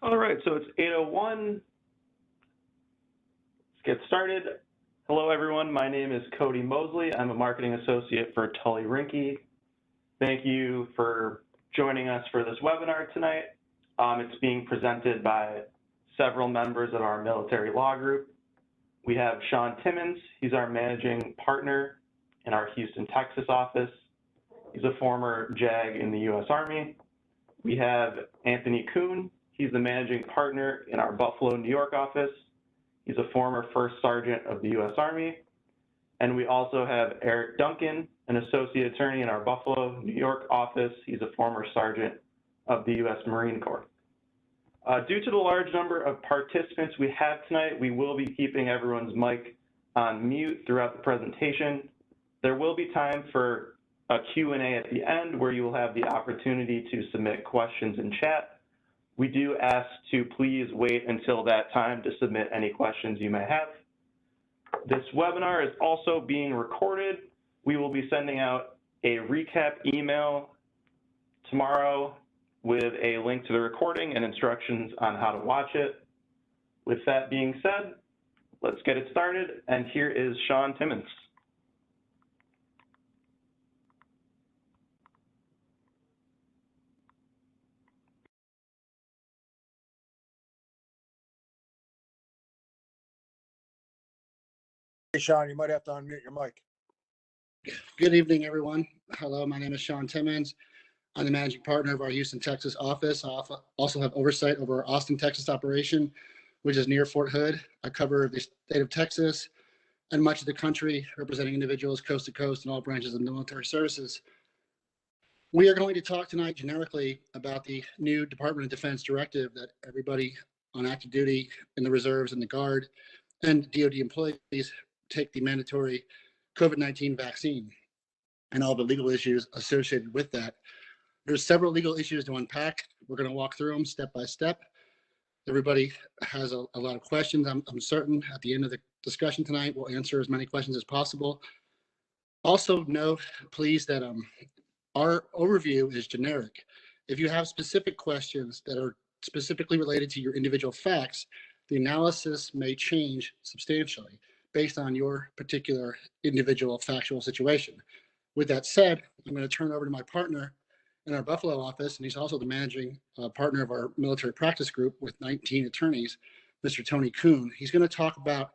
All right, so it's 8:01. Let's get started. Hello, everyone. My name is Cody Mosley. I'm a marketing associate for Tully Rinckey. Thank you for joining us for this webinar tonight. It's being presented by several members of our military law group. We have Sean Timmons. He's our managing partner in our Houston, Texas office. He's a former JAG in the U.S. Army. We have Anthony Kuhn. He's the managing partner in our Buffalo, New York office. He's a former first sergeant of the U.S. Army. And we also have Eric Duncan, an associate attorney in our Buffalo, New York office. He's a former sergeant of the U.S. Marine Corps. Due to the large number of participants we have tonight, we will be keeping everyone's mic on mute throughout the presentation. There will be time for a Q&A at the end where you will have the opportunity to submit questions in chat. We do ask to please wait until that time to submit any questions you may have. This webinar is also being recorded. We will be sending out a recap email tomorrow with a link to the recording and instructions on how to watch it. With that being said, let's get it started. And here is Sean Timmons. Hey, Sean, you might have to unmute your mic. Good evening, everyone. Hello, my name is Sean Timmons. I'm the managing partner of our Houston, Texas office. I also have oversight over our Austin, Texas operation, which is near Fort Hood. I cover the state of Texas and much of the country, representing individuals coast to coast in all branches of military services. We are going to talk tonight generically about the new Department of Defense directive that everybody on active duty in the reserves and the Guard and DoD employees take the mandatory COVID-19 vaccine and all the legal issues associated with that. There's several legal issues to unpack. We're going to walk through them step by step. Everybody has a lot of questions. I'm certain at the end of the discussion tonight, we'll answer as many questions as possible. Also note, please, that our overview is generic. If you have specific questions that are specifically related to your individual facts, the analysis may change substantially based on your particular individual factual situation. With that said, I'm going to turn it over to my partner in our Buffalo office, and he's also the managing partner of our military practice group with 19 attorneys, Mr. Tony Kuhn. He's going to talk about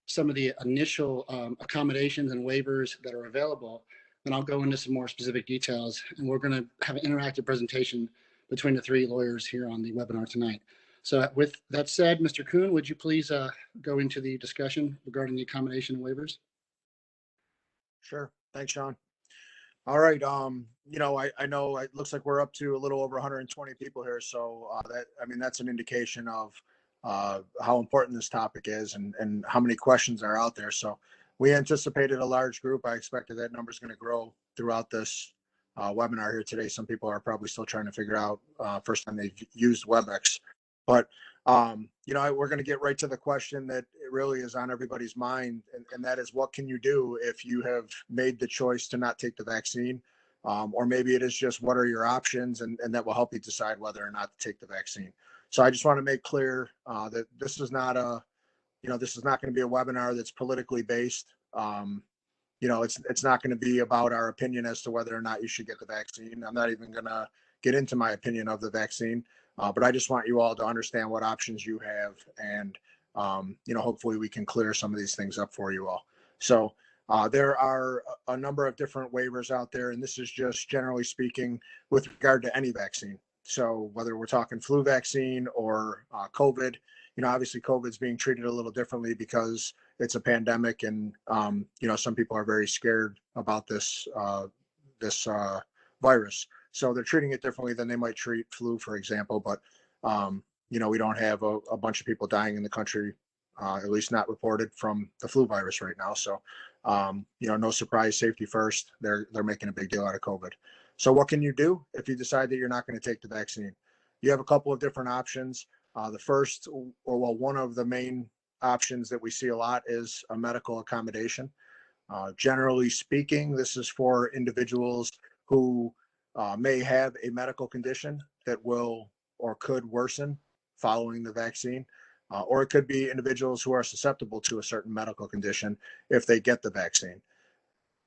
some of the initial accommodations and waivers that are available, and I'll go into some more specific details, and we're going to have an interactive presentation between the three lawyers here on the webinar tonight. So with that said, Mr. Kuhn, would you please go into the discussion regarding the accommodation and waivers? Sure. Thanks, Sean. All right. You know, I know it looks like we're up to a little over 120 people here. So that's an indication of how important this topic is and how many questions are out there. So we anticipated a large group. I expected that number is going to grow throughout this webinar here today. Some people are probably still trying to figure out first time they've used WebEx. But, you know, we're going to get right to the question that really is on everybody's mind, and that is, what can you do if you have made the choice to not take the vaccine? Or maybe it is just, what are your options? And that will help you decide whether or not to take the vaccine. So I just want to make clear that this is not this is not going to be a webinar that's politically based. You know, it's not going to be about our opinion as to whether or not you should get the vaccine. I'm not even going to get into my opinion of the vaccine. But I just want you all to understand what options you have, and you know, hopefully we can clear some of these things up for you all. So there are a number of different waivers out there, and this is just generally speaking with regard to any vaccine. So whether we're talking flu vaccine or COVID, you know, obviously COVID is being treated a little differently because it's a pandemic, and you know, some people are very scared about this virus. So they're treating it differently than they might treat flu, for example. But, you know, we don't have a bunch of people dying in the country, at least not reported, from the flu virus right now. So, you know, no surprise, safety first. They're making a big deal out of COVID. So what can you do if you decide that you're not going to take the vaccine? You have a couple of different options. The first, one of the main options that we see a lot is a medical accommodation. Generally speaking, this is for individuals who may have a medical condition that will or could worsen following the vaccine, or it could be individuals who are susceptible to a certain medical condition if they get the vaccine.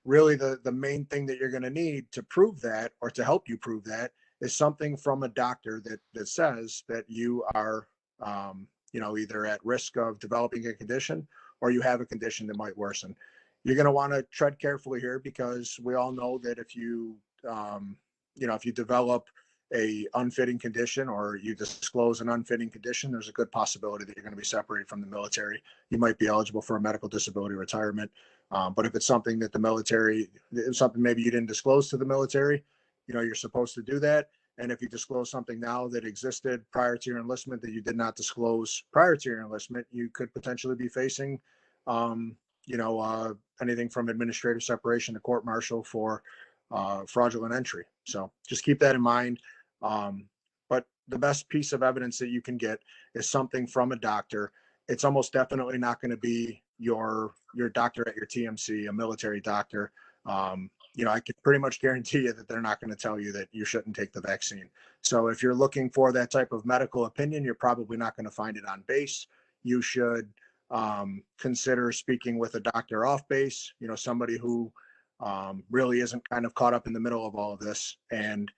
Really, the main thing that you're going to need to prove that, or to help you prove that, is something from a doctor that says that you are, either at risk of developing a condition or you have a condition that might worsen. You're going to want to tread carefully here, because we all know that if you develop a unfitting condition, or you disclose an unfitting condition, there's a good possibility that you're going to be separated from the military. You might be eligible for a medical disability retirement. But if it's something that the military, something maybe you didn't disclose to the military, you're supposed to do that. And if you disclose something now that existed prior to your enlistment that you did not disclose prior to your enlistment, you could potentially be facing, anything from administrative separation to court-martial for fraudulent entry. So just keep that in mind. But the best piece of evidence that you can get is something from a doctor. It's almost definitely not going to be your doctor at your TMC, a military doctor. I can pretty much guarantee you that they're not going to tell you that you shouldn't take the vaccine. So if you're looking for that type of medical opinion, you're probably not going to find it on base. You should consider speaking with a doctor off base, somebody who really isn't kind of caught up in the middle of all of this. And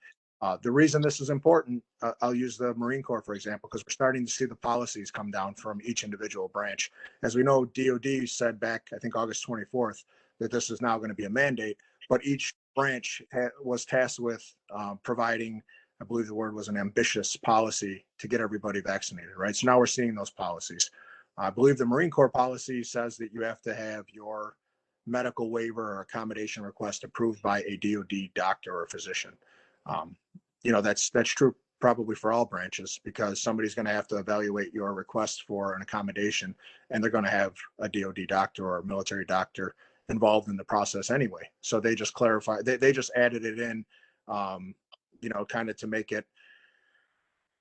the reason this is important, I'll use the Marine Corps, for example, because we're starting to see the policies come down from each individual branch. As we know, DOD said back, I think August 24th, that this is now going to be a mandate, but each branch was tasked with providing, I believe the word was an ambitious policy to get everybody vaccinated, right? So now we're seeing those policies. I believe the Marine Corps policy says that you have to have your medical waiver or accommodation request approved by a DOD doctor or physician. That's true probably for all branches, because somebody's going to have to evaluate your request for an accommodation, and they're going to have a DOD doctor or a military doctor involved in the process anyway. So they just clarify, they just added it in, kind of to make it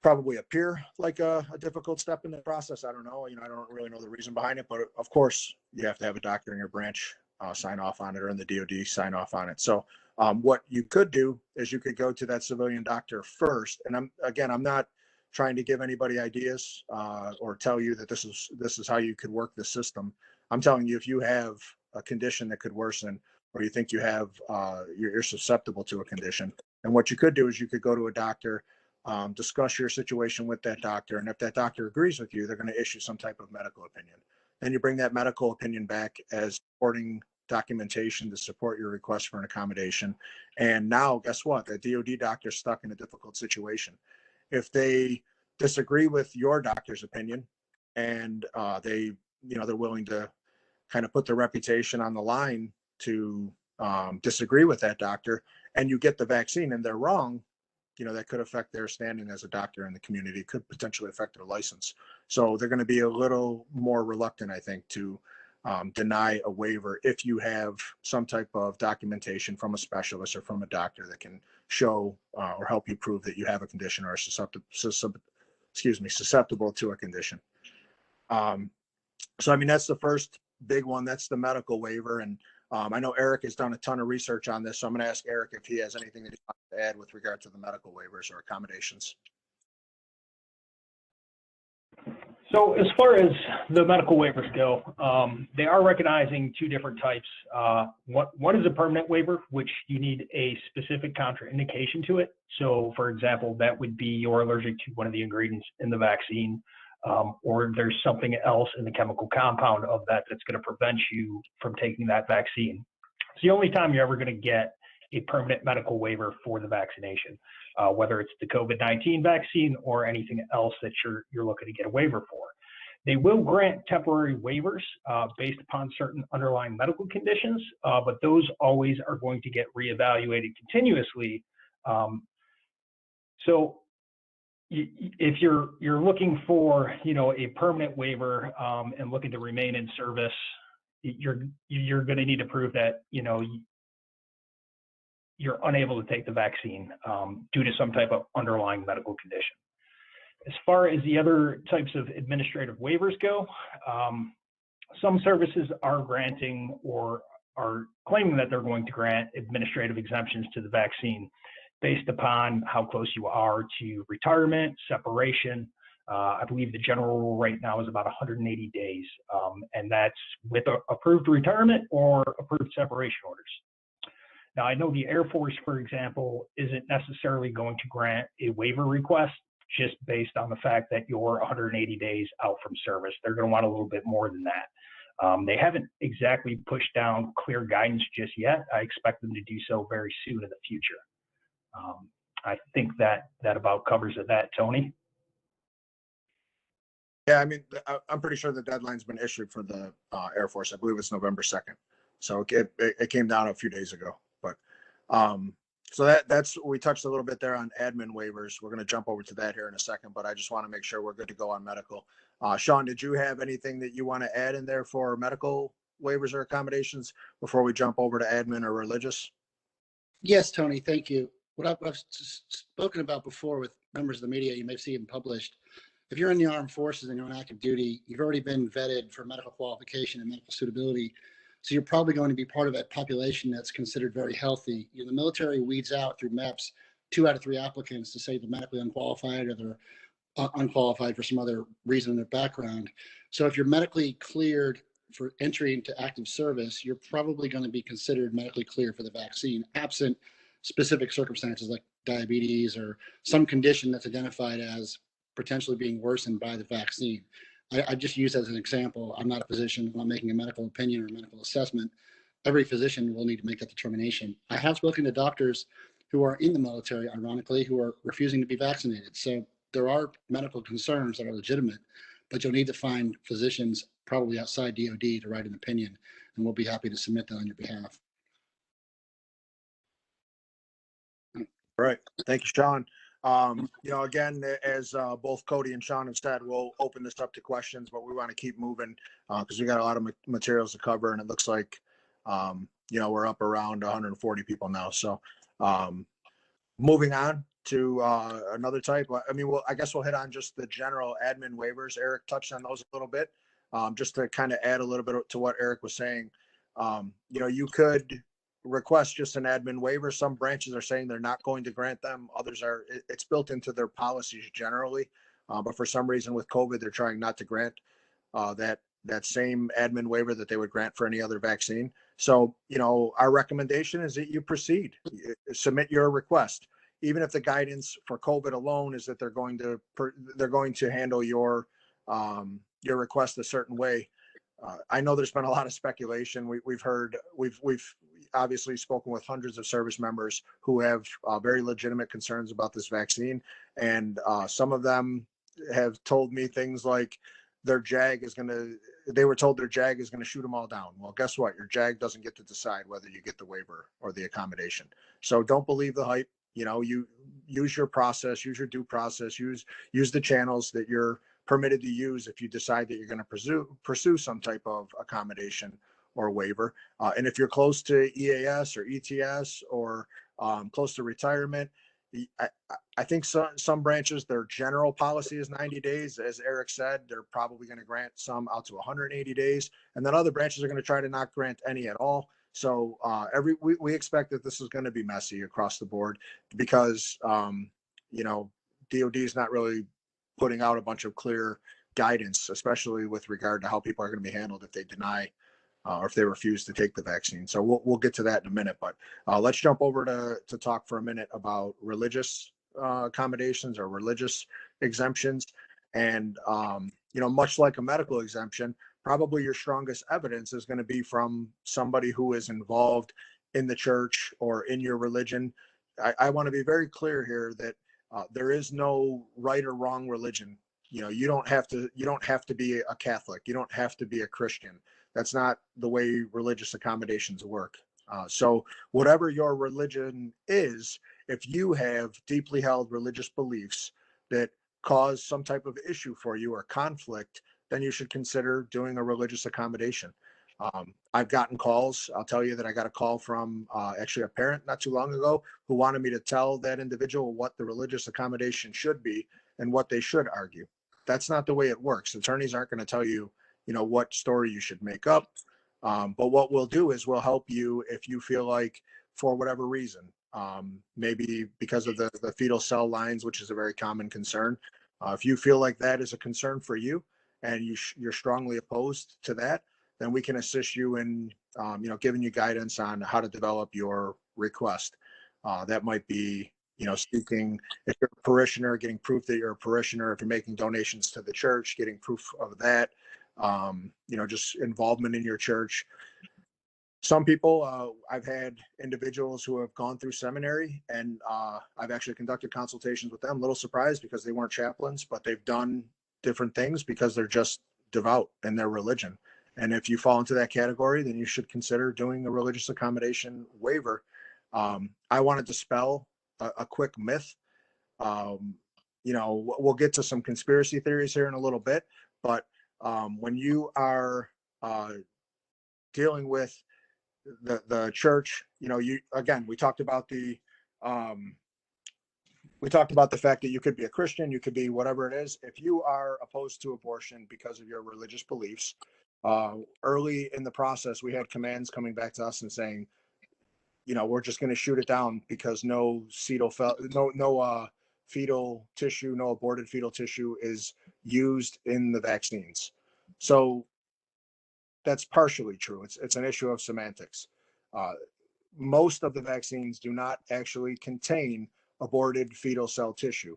probably appear like a difficult step in the process. I don't know. I don't really know the reason behind it, but of course you have to have a doctor in your branch sign off on it, or in the DOD sign off on it. So what you could do is you could go to that civilian doctor first. And I'm not trying to give anybody ideas or tell you that this is how you could work the system. I'm telling you, if you have a condition that could worsen, or you think you have, you're susceptible to a condition, and what you could do is you could go to a doctor, discuss your situation with that doctor, and if that doctor agrees with you, they're going to issue some type of medical opinion. Then you bring that medical opinion back as supporting documentation to support your request for an accommodation. And now, guess what? The DOD doctor's stuck in a difficult situation. If they disagree with your doctor's opinion, and they're willing to kind of put their reputation on the line to disagree with that doctor, and you get the vaccine and they're wrong, that could affect their standing as a doctor in the community, could potentially affect their license. So they're going to be a little more reluctant, I think, to deny a waiver if you have some type of documentation from a specialist or from a doctor that can show or help you prove that you have a condition or are susceptible to a condition. So, that's the first big one. That's the medical waiver. And I know Eric has done a ton of research on this, so I'm going to ask Eric if he has anything that he wants to add with regard to the medical waivers or accommodations. So as far as the medical waivers go, they are recognizing two different types. One is a permanent waiver, which you need a specific contraindication to it. So for example, that would be you're allergic to one of the ingredients in the vaccine, or there's something else in the chemical compound of that that's going to prevent you from taking that vaccine. It's the only time you're ever going to get a permanent medical waiver for the vaccination, whether it's the COVID-19 vaccine or anything else that you're looking to get a waiver for. They will grant temporary waivers based upon certain underlying medical conditions, but those always are going to get reevaluated continuously. So if you're looking for a permanent waiver and looking to remain in service, you're going to need to prove that you're unable to take the vaccine due to some type of underlying medical condition. As far as the other types of administrative waivers go, some services are granting or are claiming that they're going to grant administrative exemptions to the vaccine based upon how close you are to retirement, separation, I believe the general rule right now is about 180 days, and that's with approved retirement or approved separation orders. Now, I know the Air Force, for example, isn't necessarily going to grant a waiver request just based on the fact that you're 180 days out from service. They're going to want a little bit more than that. They haven't exactly pushed down clear guidance just yet. I expect them to do so very soon in the future. I think that about covers it. That, Tony? Yeah, I mean, I'm pretty sure the deadline's been issued for the Air Force. I believe it's November 2nd. So it came down a few days ago. But so that's we touched a little bit there on admin waivers. We're going to jump over to that here in a second, but I just want to make sure we're good to go on medical. Sean, did you have anything that you want to add in there for medical waivers or accommodations before we jump over to admin or religious? Yes, Tony, thank you. What I've spoken about before with members of the media, you may see them published. If you're in the armed forces and you're on active duty, you've already been vetted for medical qualification and medical suitability. So you're probably going to be part of that population that's considered very healthy. You know, the military weeds out through MEPS 2 out of 3 applicants to say they're medically unqualified or they're unqualified for some other reason in their background. So if you're medically cleared for entry into active service, you're probably going to be considered medically clear for the vaccine, absent specific circumstances like diabetes or some condition that's identified as potentially being worsened by the vaccine. I just use as an example. I'm not a physician. I'm not making a medical opinion or a medical assessment. Every physician will need to make that determination. I have spoken to doctors who are in the military, ironically, who are refusing to be vaccinated. So there are medical concerns that are legitimate, but you'll need to find physicians probably outside DOD to write an opinion, and we'll be happy to submit that on your behalf. Right. Thank you, Sean. You know, again, as both Cody and Sean have said, we'll open this up to questions, but we want to keep moving because we got a lot of materials to cover, and it looks like, you know, we're up around 140 people now. So moving on to another type. I mean, I guess we'll hit on just the general admin waivers. Eric touched on those a little bit, just to kind of add a little bit to what Eric was saying. You know, you could request just an admin waiver. Some branches are saying they're not going to grant them. Others are, it's built into their policies generally. But for some reason with COVID, they're trying not to grant that same admin waiver that they would grant for any other vaccine. So, you know, our recommendation is that you proceed, submit your request, even if the guidance for COVID alone is that they're going to handle your request a certain way. I know there's been a lot of speculation. We've obviously spoken with hundreds of service members who have very legitimate concerns about this vaccine. And some of them have told me things like they were told their JAG is going to shoot them all down. Well, guess what? Your JAG doesn't get to decide whether you get the waiver or the accommodation. So don't believe the hype. You know, you use your process, use your due process, use the channels that you're permitted to use if you decide that you're going to pursue some type of accommodation or waiver. And if you're close to EAS or ETS or close to retirement, I think some branches, their general policy is 90 days. As Eric said, they're probably going to grant some out to 180 days. And then other branches are going to try to not grant any at all. So we expect that this is going to be messy across the board because, you know, DOD is not really putting out a bunch of clear guidance, especially with regard to how people are going to be handled if they deny or if they refuse to take the vaccine. So we'll get to that in a minute, but let's jump over to talk for a minute about religious accommodations or religious exemptions. And, you know, much like a medical exemption, probably your strongest evidence is going to be from somebody who is involved in the church or in your religion. I want to be very clear here that there is no right or wrong religion. You know, you don't have to be a Catholic. You don't have to be a Christian. That's not the way religious accommodations work. So whatever your religion is, if you have deeply held religious beliefs that cause some type of issue for you or conflict, then you should consider doing a religious accommodation. I've gotten calls. I'll tell you that I got a call from actually a parent not too long ago who wanted me to tell that individual what the religious accommodation should be and what they should argue. That's not the way it works. Attorneys aren't going to tell you, you know, what story you should make up. But what we'll do is we'll help you if you feel like for whatever reason, maybe because of the fetal cell lines, which is a very common concern, If you feel like that is a concern for you and you're strongly opposed to that, then we can assist you in, giving you guidance on how to develop your request. That might be, speaking, if you're a parishioner, getting proof that you're a parishioner. If you're making donations to the church, getting proof of that. Just involvement in your church. Some people, I've had individuals who have gone through seminary, and I've actually conducted consultations with them. A little surprised because they weren't chaplains, but they've done different things because they're just devout in their religion. And if you fall into that category, then you should consider doing a religious accommodation waiver. I want to dispel a quick myth. We'll get to some conspiracy theories here in a little bit, but when you are dealing with the church, we talked about the fact that you could be a Christian, you could be whatever it is. If you are opposed to abortion because of your religious beliefs, early in the process, we had commands coming back to us and saying, we're just going to shoot it down because no fetal tissue, no aborted fetal tissue is used in the vaccines. So that's partially true. It's an issue of semantics. Most of the vaccines do not actually contain aborted fetal cell tissue.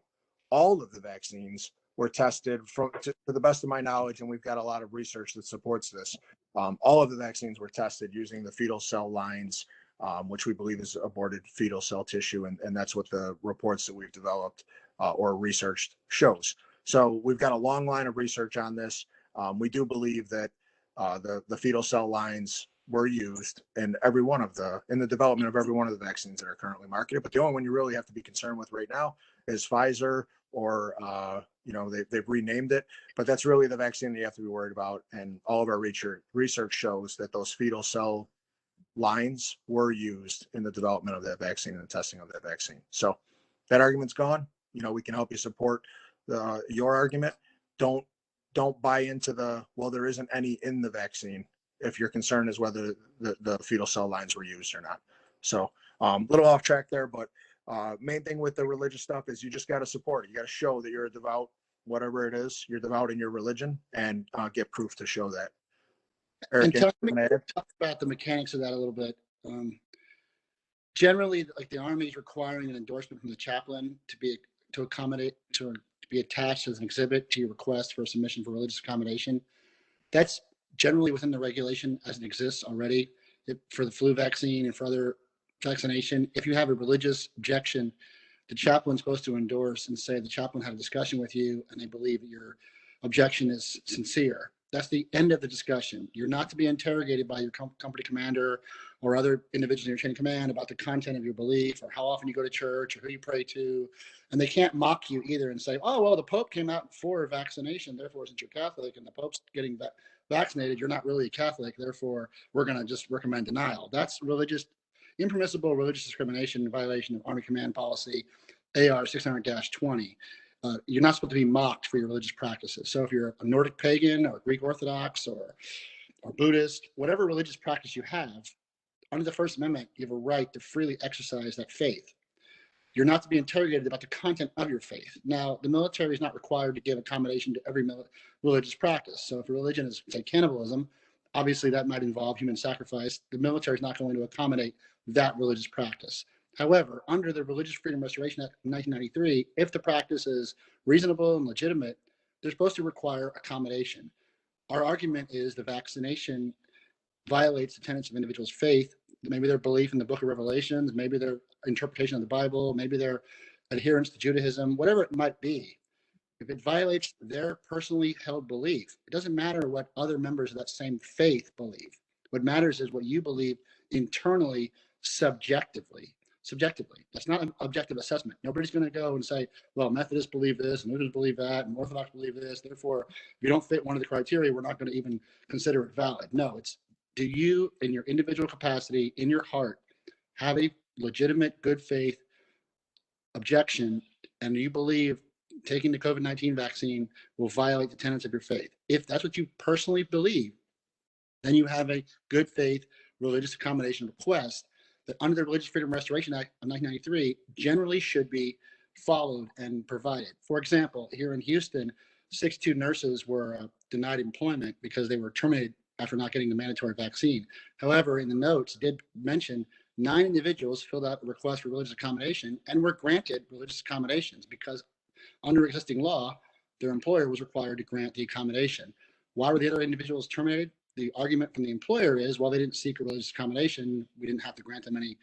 All of the vaccines were tested to the best of my knowledge, and we've got a lot of research that supports this. All of the vaccines were tested using the fetal cell lines, which we believe is aborted fetal cell tissue, and that's what the reports that we've developed or researched shows. So we've got a long line of research on this. We do believe that the fetal cell lines were used in the development of every one of the vaccines that are currently marketed. But the only one you really have to be concerned with right now is Pfizer, or they've renamed it, but that's really the vaccine that you have to be worried about. And all of our research shows that those fetal cell lines were used in the development of that vaccine and the testing of that vaccine. So that argument's gone. We can help you support your argument. Don't buy into there isn't any in the vaccine if your concern is whether the fetal cell lines were used or not. So little off track there, but main thing with the religious stuff is you just got to support it. You got to show that you're a devout, whatever it is, you're devout in your religion, and get proof to show that. Eric, talk about the mechanics of that a little bit. Generally, like the Army is requiring an endorsement from the chaplain to be attached as an exhibit to your request for a submission for religious accommodation. That's generally within the regulation as it exists already for the flu vaccine and for other vaccination. If you have a religious objection, the chaplain's supposed to endorse and say the chaplain had a discussion with you and they believe that your objection is sincere. That's the end of the discussion. You're not to be interrogated by your company commander or other individuals in your chain of command about the content of your belief or how often you go to church or who you pray to. And they can't mock you either and say, oh, well, the Pope came out for vaccination, therefore, since you're Catholic and the Pope's getting vaccinated, you're not really a Catholic, therefore, we're going to just recommend denial. That's impermissible religious discrimination in violation of Army Command Policy AR 600-20. You're not supposed to be mocked for your religious practices. So if you're a Nordic pagan or Greek Orthodox or Buddhist, whatever religious practice you have, under the First Amendment, you have a right to freely exercise that faith. You're not to be interrogated about the content of your faith. Now, the military is not required to give accommodation to every religious practice. So if a religion is, say, cannibalism, obviously that might involve human sacrifice. The military is not going to accommodate that religious practice. However, under the Religious Freedom Restoration Act of 1993, if the practice is reasonable and legitimate, they're supposed to require accommodation. Our argument is the vaccination violates the tenets of individuals' faith, maybe their belief in the book of Revelations, maybe their interpretation of the Bible, maybe their adherence to Judaism, whatever it might be. If it violates their personally held belief, it doesn't matter what other members of that same faith believe. What matters is what you believe internally, subjectively. That's not an objective assessment. Nobody's going to go and say, well, Methodists believe this and Lutherans believe that and Orthodox believe this. Therefore, if you don't fit one of the criteria, we're not going to even consider it valid. No, it's, do you, in your individual capacity, in your heart, have a legitimate good faith objection, and you believe taking the COVID-19 vaccine will violate the tenets of your faith? If that's what you personally believe, then you have a good faith religious accommodation request that under the Religious Freedom Restoration Act of 1993 generally should be followed and provided. For example, here in Houston, 62 nurses were denied employment because they were terminated after not getting the mandatory vaccine. However, in the notes, did mention 9 individuals filled out a request for religious accommodation and were granted religious accommodations because under existing law, their employer was required to grant the accommodation. Why were the other individuals terminated? The argument from the employer is, well, they didn't seek a religious accommodation. We didn't have to grant them any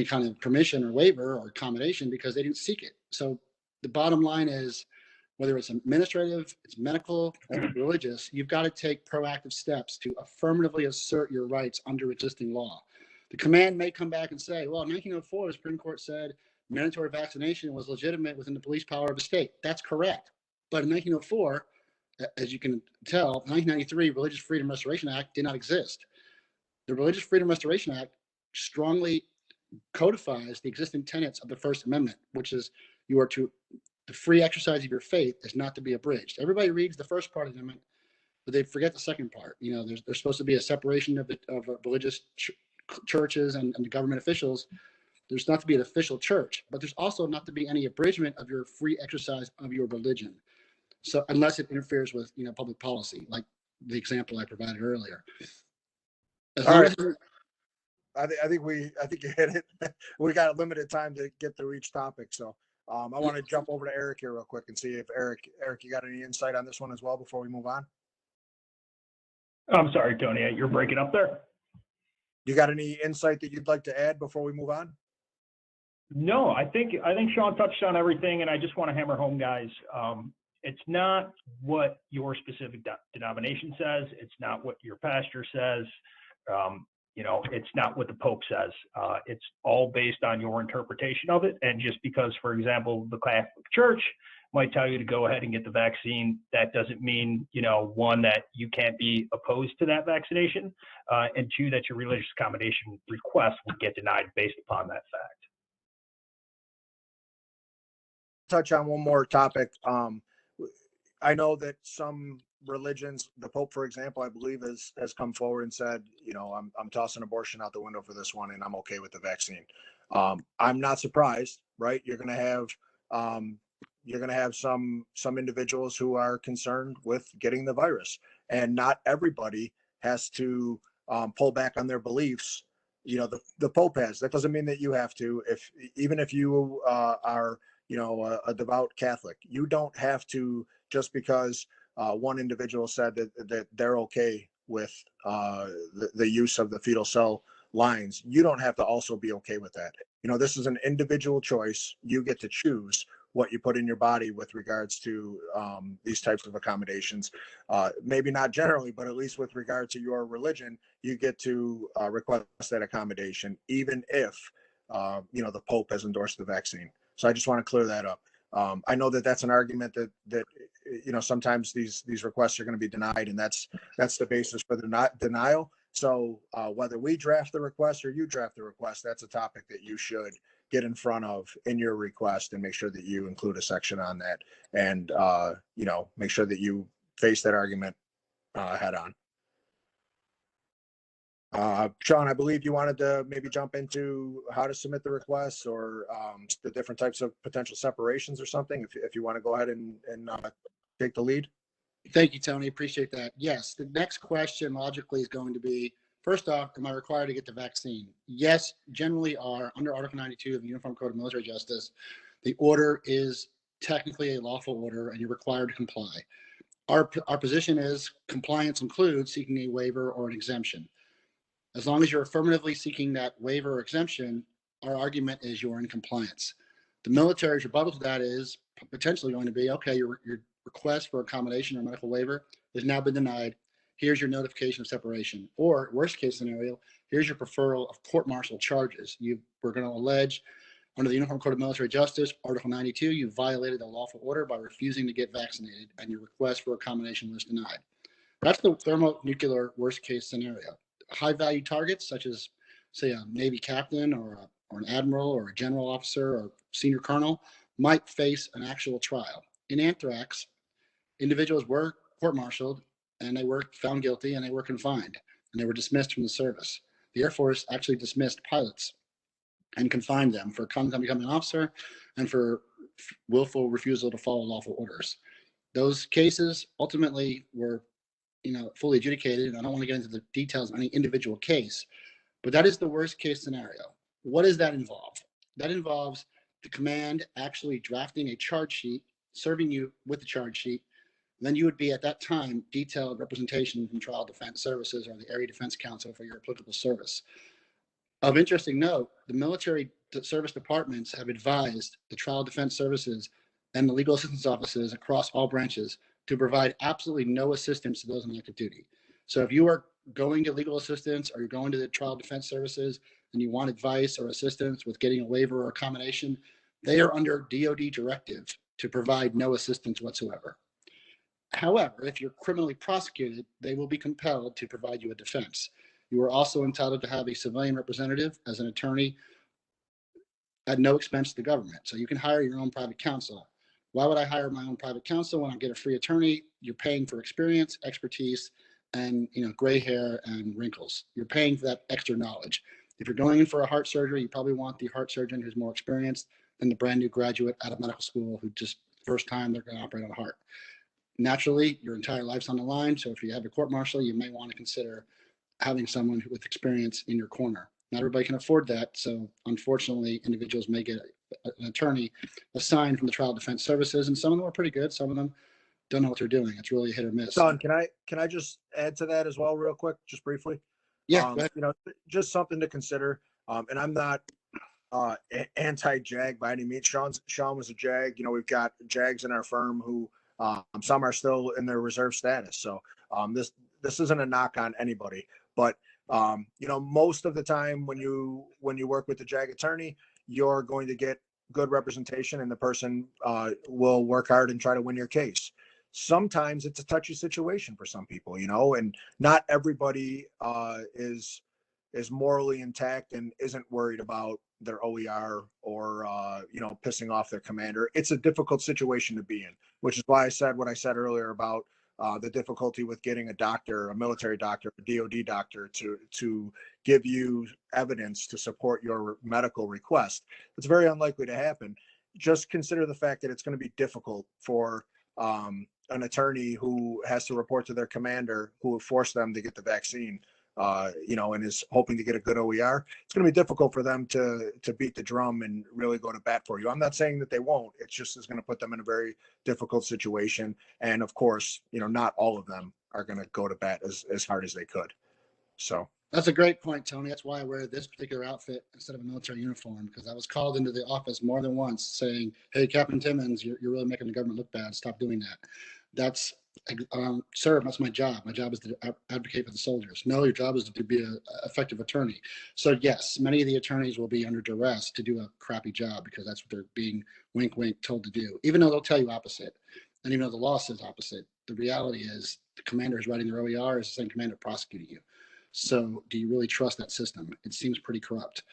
kind of permission or waiver or accommodation because they didn't seek it. So the bottom line is, whether it's administrative, it's medical, or religious, you've got to take proactive steps to affirmatively assert your rights under existing law. The command may come back and say, well, in 1904, the Supreme Court said mandatory vaccination was legitimate within the police power of the state. That's correct. But in 1904, as you can tell, 1993 Religious Freedom Restoration Act did not exist. The Religious Freedom Restoration Act strongly codifies the existing tenets of the First Amendment, which is the free exercise of your faith is not to be abridged. Everybody reads the first part of the amendment, but they forget the second part. You know, there's supposed to be a separation of religious churches and the government officials. There's not to be an official church, but there's also not to be any abridgment of your free exercise of your religion. So unless it interferes with, public policy, like the example I provided earlier. I think you hit it. We got a limited time to get through each topic. So I want to jump over to Eric here real quick and see if Eric, you got any insight on this one as well before we move on? I'm sorry, Tony, you're breaking up there. You got any insight that you'd like to add before we move on? No, I think Sean touched on everything, and I just want to hammer home, guys. It's not what your specific denomination says. It's not what your pastor says. It's not what the Pope says. It's all based on your interpretation of it. And just because, for example, the Catholic Church might tell you to go ahead and get the vaccine, that doesn't mean, one, that you can't be opposed to that vaccination, and two, that your religious accommodation request will get denied based upon that fact. Touch on one more topic. I know that some religions, the Pope, for example, I believe has come forward and said, I'm tossing abortion out the window for this one, and I'm okay with the vaccine. I'm not surprised, right? You're going to have some individuals who are concerned with getting the virus, and not everybody has to pull back on their beliefs. The Pope has. That doesn't mean that you have to. Even if you are a devout Catholic, you don't have to, just because one individual said that they're okay with the use of the fetal cell lines. You don't have to also be okay with that. This is an individual choice. You get to choose what you put in your body with regards to these types of accommodations. Maybe not generally, but at least with regard to your religion, you get to request that accommodation, even if the Pope has endorsed the vaccine. So I just want to clear that up. I know that that's an argument that sometimes these requests are going to be denied, and that's the basis for the denial. So whether we draft the request or you draft the request, that's a topic that you should get in front of in your request, and make sure that you include a section on that, and make sure that you face that argument head on. Sean, I believe you wanted to maybe jump into how to submit the requests, or the different types of potential separations or something, if you want to go ahead and take the lead. Thank you, Tony. Appreciate that. Yes, the next question logically is going to be, first off, am I required to get the vaccine? Yes, generally are. Under Article 92 of the Uniform Code of Military Justice, the order is technically a lawful order, and you're required to comply. Our position is compliance includes seeking a waiver or an exemption. As long as you're affirmatively seeking that waiver or exemption, our argument is you're in compliance. The military's rebuttal to that is potentially going to be, okay, your request for accommodation or medical waiver has now been denied. Here's your notification of separation. Or worst case scenario, here's your referral of court-martial charges. We're going to allege under the Uniform Code of Military Justice, Article 92, you violated the lawful order by refusing to get vaccinated, and your request for accommodation was denied. That's the thermonuclear worst case scenario. High value targets, such as, say, a Navy captain or an admiral or a general officer or senior colonel, might face an actual trial. In anthrax, individuals were court-martialed, and they were found guilty, and they were confined, and they were dismissed from the service. The Air Force actually dismissed pilots and confined them for becoming an officer and for willful refusal to follow lawful orders. Those cases ultimately were, fully adjudicated, and I don't want to get into the details of any individual case, but that is the worst case scenario. What does that involve? That involves the command actually drafting a charge sheet, serving you with the charge sheet. Then you would be at that time detailed representation from Trial Defense Services or the Area Defense Council for your applicable service. Of interesting note, the military service departments have advised the Trial Defense Services and the legal assistance offices across all branches to provide absolutely no assistance to those on active duty. So if you are going to legal assistance or you're going to the Trial Defense Services and you want advice or assistance with getting a waiver or accommodation, they are under DOD directive to provide no assistance whatsoever. However, if you're criminally prosecuted, they will be compelled to provide you a defense. You are also entitled to have a civilian representative as an attorney at no expense to the government. So you can hire your own private counsel. Why would I hire my own private counsel when I get a free attorney? You're paying for experience, expertise, and gray hair and wrinkles. You're paying for that extra knowledge. If you're going in for a heart surgery, you probably want the heart surgeon who's more experienced than the brand new graduate out of medical school who just first time they're going to operate on a heart. Naturally, your entire life's on the line. So if you have a court martial, you may want to consider having someone with experience in your corner. Not everybody can afford that. So unfortunately, individuals may get an attorney assigned from the Trial Defense Services, and some of them are pretty good. Some of them don't know what they're doing. It's really a hit or miss. Don, can I just add to that as well, real quick, just briefly? Yeah, just something to consider. And I'm not anti-JAG by any means. Sean was a JAG. We've got JAGs in our firm who some are still in their reserve status. So this isn't a knock on anybody, but most of the time when you work with the JAG attorney, you're going to get good representation, and the person will work hard and try to win your case. Sometimes it's a touchy situation for some people, and not everybody is morally intact and isn't worried about their OER or pissing off their commander. It's a difficult situation to be in, which is why I said what I said earlier about the difficulty with getting a doctor, a military doctor, a DOD doctor to give you evidence to support your medical request. It's very unlikely to happen. Just consider the fact that it's going to be difficult for an attorney who has to report to their commander who forced them to get the vaccine, and is hoping to get a good OER. It's going to be difficult for them to beat the drum and really go to bat for you. I'm not saying that they won't. It's just is going to put them in a very difficult situation. And of course, not all of them are going to go to bat as hard as they could. So that's a great point, Tony. That's why I wear this particular outfit instead of a military uniform, because I was called into the office more than once saying, "Hey, Captain Timmons, you're really making the government look bad. Stop doing that." That's sir, that's my job. My job is to advocate for the soldiers. No, your job is to be an effective attorney. So yes, many of the attorneys will be under duress to do a crappy job because that's what they're being wink, wink told to do, even though they'll tell you opposite. And even though the law says opposite, the reality is the commander who's writing their OER is the same commander prosecuting you. So do you really trust that system? It seems pretty corrupt.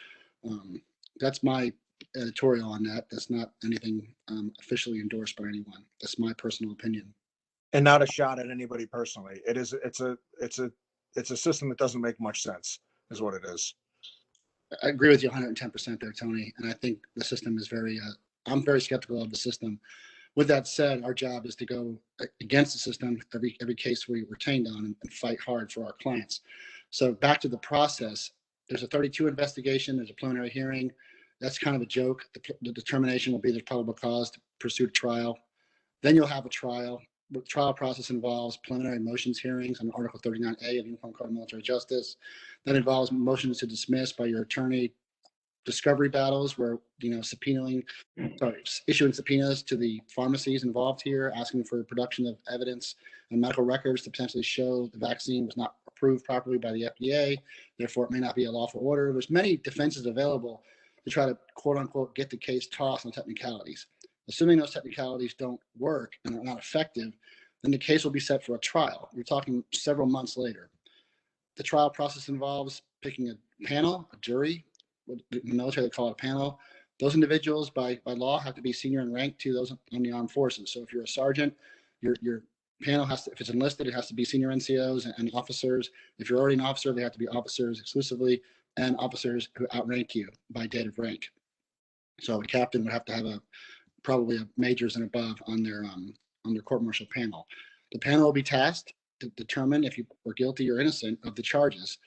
That's my editorial on that. That's not anything officially endorsed by anyone. That's my personal opinion. And not a shot at anybody personally. It's a system that doesn't make much sense, is what it is. I agree with you 110% there, Tony. And I think the system is I'm very skeptical of the system. With that said, our job is to go against the system every case we retained on and fight hard for our clients. So back to the process, there's a 32 investigation, there's a preliminary hearing. That's kind of a joke. The determination will be the probable cause to pursue the trial. Then you'll have a trial. The trial process involves preliminary motions hearings on Article 39A of the Uniform Code of Military Justice. That involves motions to dismiss by your attorney, discovery battles where, issuing subpoenas to the pharmacies involved here, asking for production of evidence and medical records to potentially show the vaccine was not approved properly by the FDA, therefore it may not be a lawful order. There's many defenses available to try to, quote unquote, get the case tossed on technicalities. Assuming those technicalities don't work and are not effective, then the case will be set for a trial. We're talking several months later. The trial process involves picking a panel, a jury. In the military, they call it a panel. Those individuals, by law, have to be senior in rank to those in the armed forces. So if you're a sergeant, your panel has to, if it's enlisted, it has to be senior NCOs and officers. If you're already an officer, they have to be officers exclusively and officers who outrank you by date of rank. So a captain would have to have a probably majors and above on their court-martial panel. The panel will be tasked to determine if you are guilty or innocent of the charges.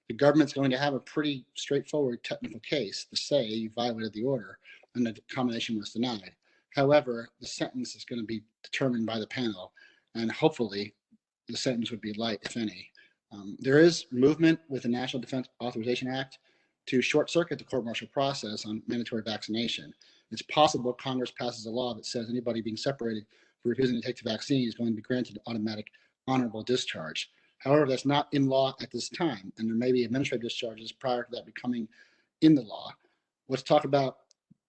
The government's going to have a pretty straightforward technical case to say you violated the order and the accommodation was denied. However, the sentence is going to be determined by the panel, and hopefully the sentence would be light, if any. There is movement with the National Defense Authorization Act to short-circuit the court-martial process on mandatory vaccination. It's possible Congress passes a law that says anybody being separated for refusing to take the vaccine is going to be granted automatic honorable discharge. However, that's not in law at this time, and there may be administrative discharges prior to that becoming in the law. Let's talk about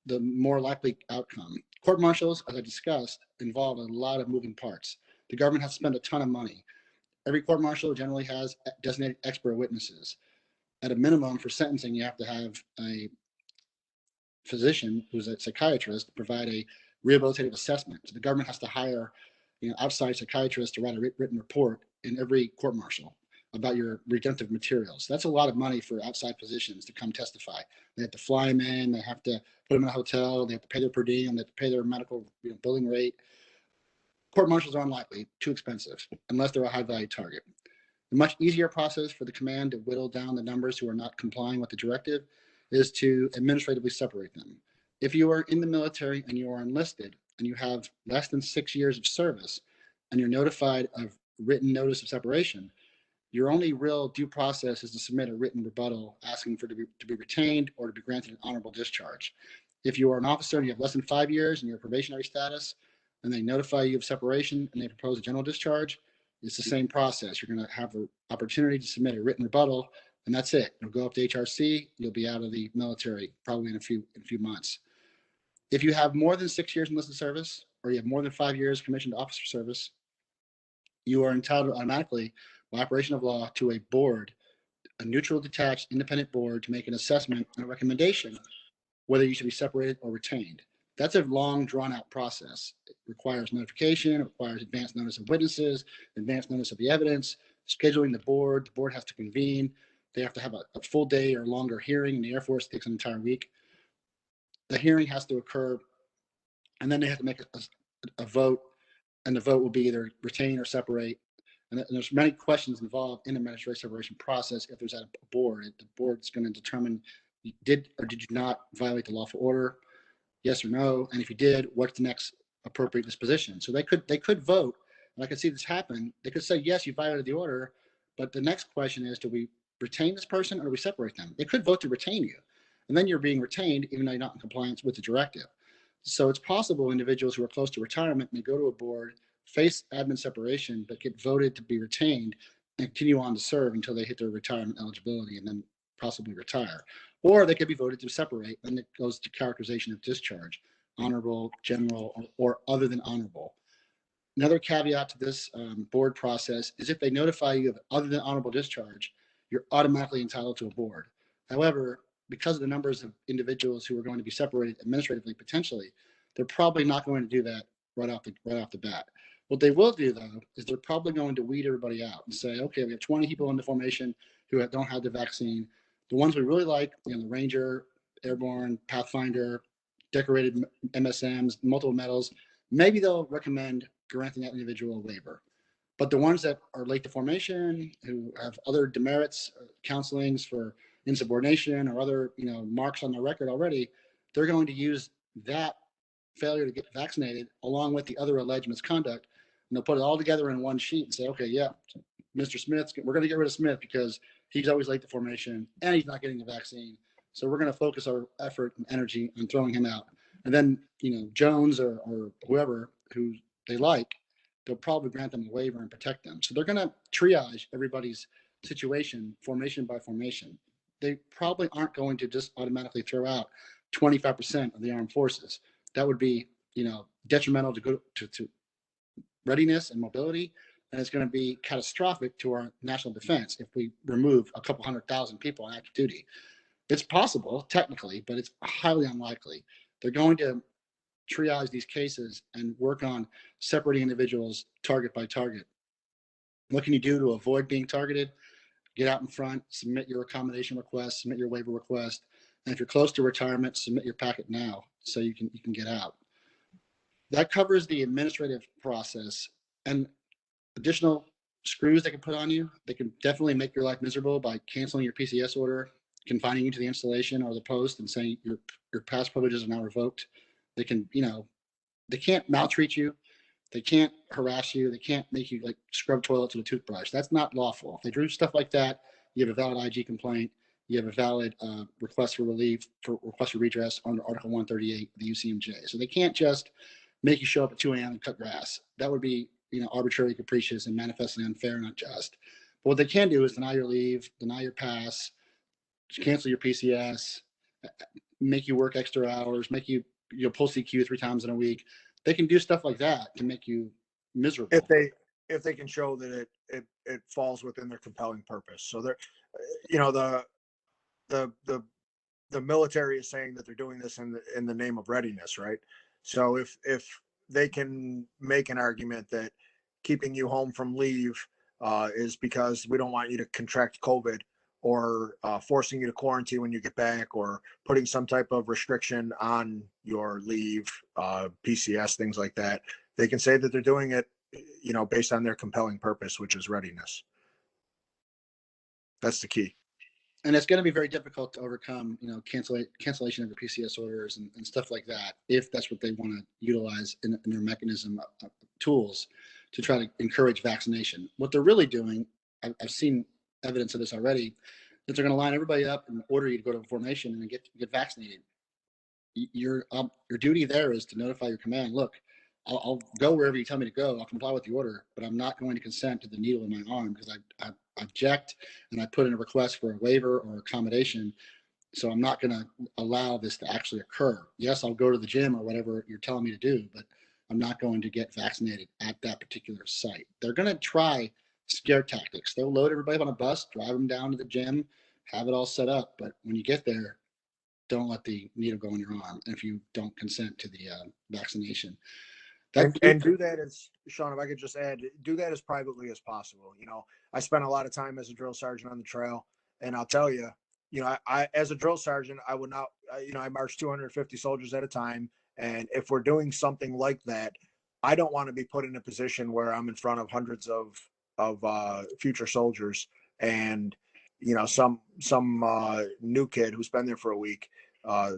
the more likely outcome. Court-martials, as I discussed, involve a lot of moving parts. The government has to spend a ton of money. Every court-martial generally has designated expert witnesses. At a minimum, for sentencing, you have to have a physician who's a psychiatrist to provide a rehabilitative assessment. So the government has to hire outside psychiatrists to write a written report in every court-martial about your redemptive materials. That's a lot of money for outside physicians to come testify. They have to fly them in, they have to put them in a hotel, they have to pay their per diem, they have to pay their medical billing rate. Court-martials are unlikely, too expensive, unless they're a high-value target. The much easier process for the command to whittle down the numbers who are not complying with the directive is to administratively separate them. If you are in the military and you are enlisted and you have less than 6 years of service and you're notified of written notice of separation, your only real due process is to submit a written rebuttal asking for to be retained or to be granted an honorable discharge. If you are an officer and you have less than 5 years and you're probationary status and they notify you of separation and they propose a general discharge, it's the same process. You're going to have the opportunity to submit a written rebuttal, and that's it. You'll go up to HRC, you'll be out of the military probably in a few months. If you have more than 6 years enlisted service, or you have more than 5 years commissioned officer service, you are entitled automatically, by operation of law, to a board, a neutral, detached, independent board to make an assessment and a recommendation whether you should be separated or retained. That's a long, drawn-out process. It requires notification, it requires advance notice of witnesses, advance notice of the evidence, scheduling the board has to convene, they have to have a full day or longer hearing. In the Air Force, it takes an entire week. The hearing has to occur, and then they have to make a vote, and the vote will be either retain or separate. And there's many questions involved in the administrative separation process. If there's a board, the board's going to determine you did or did you not violate the lawful order, yes or no, and if you did, what's the next appropriate disposition? So they could vote, and I could see this happen. They could say, yes, you violated the order, but the next question is, do we retain this person or do we separate them? They could vote to retain you, and then you're being retained even though you're not in compliance with the directive. So it's possible individuals who are close to retirement may go to a board, face admin separation, but get voted to be retained and continue on to serve until they hit their retirement eligibility and then possibly retire. Or they could be voted to separate, and it goes to characterization of discharge, honorable, general, or other than honorable. Another caveat to this board process is if they notify you of other than honorable discharge, you're automatically entitled to a board. However, because of the numbers of individuals who are going to be separated administratively, potentially, they're probably not going to do that right off the bat. What they will do, though, is they're probably going to weed everybody out and say, okay, we have 20 people in the formation who don't have the vaccine. The ones we really like, the Ranger, Airborne, Pathfinder, decorated MSMs, multiple medals, maybe they'll recommend granting that individual a waiver. But the ones that are late to formation, who have other demerits, counselings for insubordination or other marks on their record already, they're going to use that failure to get vaccinated along with the other alleged misconduct, and they'll put it all together in one sheet and say, okay, yeah, Mr. Smith, we're going to get rid of Smith because he's always late to formation and he's not getting the vaccine. So we're going to focus our effort and energy on throwing him out. And then, Jones or whoever who they like, they'll probably grant them a waiver and protect them. So they're going to triage everybody's situation formation by formation. They probably aren't going to just automatically throw out 25% of the armed forces. That would be, detrimental to readiness and mobility, and it's going to be catastrophic to our national defense if we remove a couple 100,000 people on active duty. It's possible, technically, but it's highly unlikely. They're going to triage these cases and work on separating individuals target by target. What can you do to avoid being targeted? Get out in front, submit your accommodation request, submit your waiver request, and if you're close to retirement, submit your packet now so you can get out. That covers the administrative process and additional screws they can put on you. They can definitely make your life miserable by canceling your PCS order, confining you to the installation or the post and saying your past privileges are now revoked. They can, they can't maltreat you. They can't harass you. They can't make you like scrub toilets with a toothbrush. That's not lawful. If they do stuff like that, you have a valid IG complaint. You have a valid request for relief, for request for redress under Article 138 of the UCMJ. So they can't just make you show up at 2 a.m. and cut grass. That would be, arbitrary, capricious, and manifestly unfair and unjust. But what they can do is deny your leave, deny your pass, cancel your PCS, make you work extra hours, make you pull CQ 3 times in a week. They can do stuff like that to make you miserable. If they can show that it falls within their compelling purpose. So they're, the military is saying that they're doing this in the name of readiness, right? So if they can make an argument that keeping you home from leave is because we don't want you to contract COVID, or forcing you to quarantine when you get back, or putting some type of restriction on your leave, PCS, things like that, they can say that they're doing it, based on their compelling purpose, which is readiness. That's the key. And it's going to be very difficult to overcome, cancellation of your PCS orders and stuff like that, if that's what they want to utilize in their mechanism of tools to try to encourage vaccination. What they're really doing, I've seen evidence of this already, that they're going to line everybody up and order you to go to formation and get vaccinated. Your duty there is to notify your command, look, I'll go wherever you tell me to go. I'll comply with the order, but I'm not going to consent to the needle in my arm because I object and I put in a request for a waiver or accommodation. So I'm not going to allow this to actually occur. Yes, I'll go to the gym or whatever you're telling me to do, but I'm not going to get vaccinated at that particular site. They're going to try scare tactics. They'll load everybody on a bus, drive them down to the gym, have it all set up. But when you get there, don't let the needle go in your arm if you don't consent to the vaccination. And do that as, Sean, if I could just add, do that as privately as possible. I spent a lot of time as a drill sergeant on the trail, and I'll tell you, I as a drill sergeant, I would not, I march 250 soldiers at a time. And if we're doing something like that, I don't want to be put in a position where I'm in front of hundreds of future soldiers, and some new kid who's been there for a week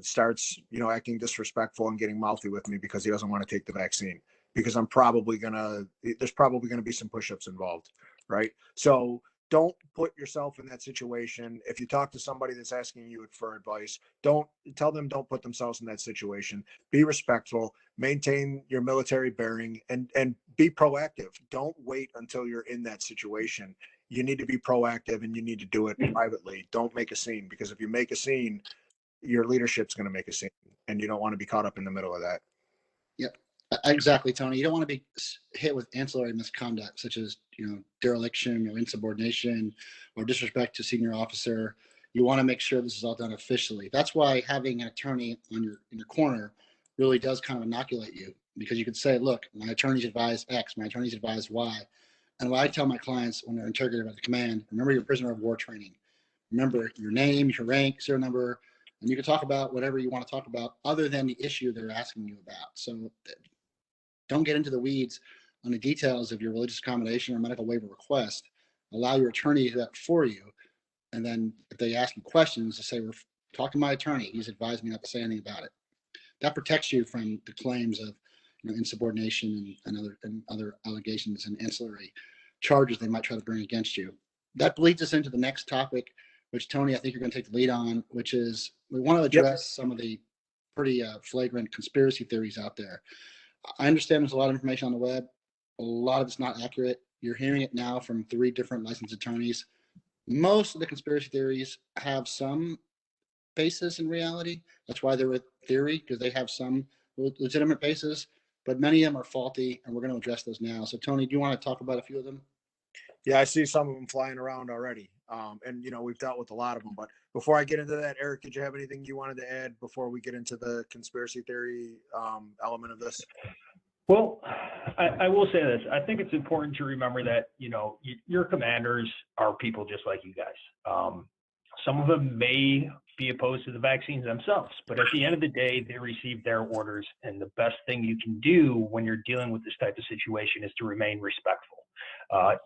starts acting disrespectful and getting mouthy with me because he doesn't want to take the vaccine, because there's probably gonna be some push-ups involved, right? So don't put yourself in that situation. If you talk to somebody that's asking you for advice, don't put themselves in that situation. Be respectful, maintain your military bearing, and be proactive. Don't wait until you're in that situation. You need to be proactive, and you need to do it privately. Don't make a scene, because if you make a scene, your leadership's going to make a scene, and you don't want to be caught up in the middle of that. Yep, exactly, Tony. You don't want to be hit with ancillary misconduct, such as dereliction or insubordination or disrespect to senior officer. You want to make sure this is all done officially. That's why having an attorney in your corner really does kind of inoculate you, because you could say, look, my attorney's advised X, my attorney's advised Y. And what I tell my clients when they're interrogated by the command, remember your prisoner of war training. Remember your name, your rank, serial number, and you can talk about whatever you want to talk about other than the issue they're asking you about. So don't get into the weeds on the details of your religious accommodation or medical waiver request. Allow your attorney to do that for you. And then if they ask you questions, to say, talk to my attorney. He's advised me not to say anything about it. That protects you from the claims of insubordination and other allegations and ancillary charges they might try to bring against you. That leads us into the next topic, which, Tony, I think you're going to take the lead on, which is we want to address some of the pretty flagrant conspiracy theories out there. I understand there's a lot of information on the web. A lot of it's not accurate. You're hearing it now from 3 different licensed attorneys. Most of the conspiracy theories have some basis in reality. That's why they're a theory, because they have some legitimate basis, but many of them are faulty, and we're going to address those now. So, Tony, do you want to talk about a few of them? Yeah, I see some of them flying around already. And, we've dealt with a lot of them. But before I get into that, Eric, did you have anything you wanted to add before we get into the conspiracy theory element of this? Well, I will say this. I think it's important to remember that, your commanders are people just like you guys. Some of them may be opposed to the vaccines themselves. But at the end of the day, they received their orders. And the best thing you can do when you're dealing with this type of situation is to remain respectful.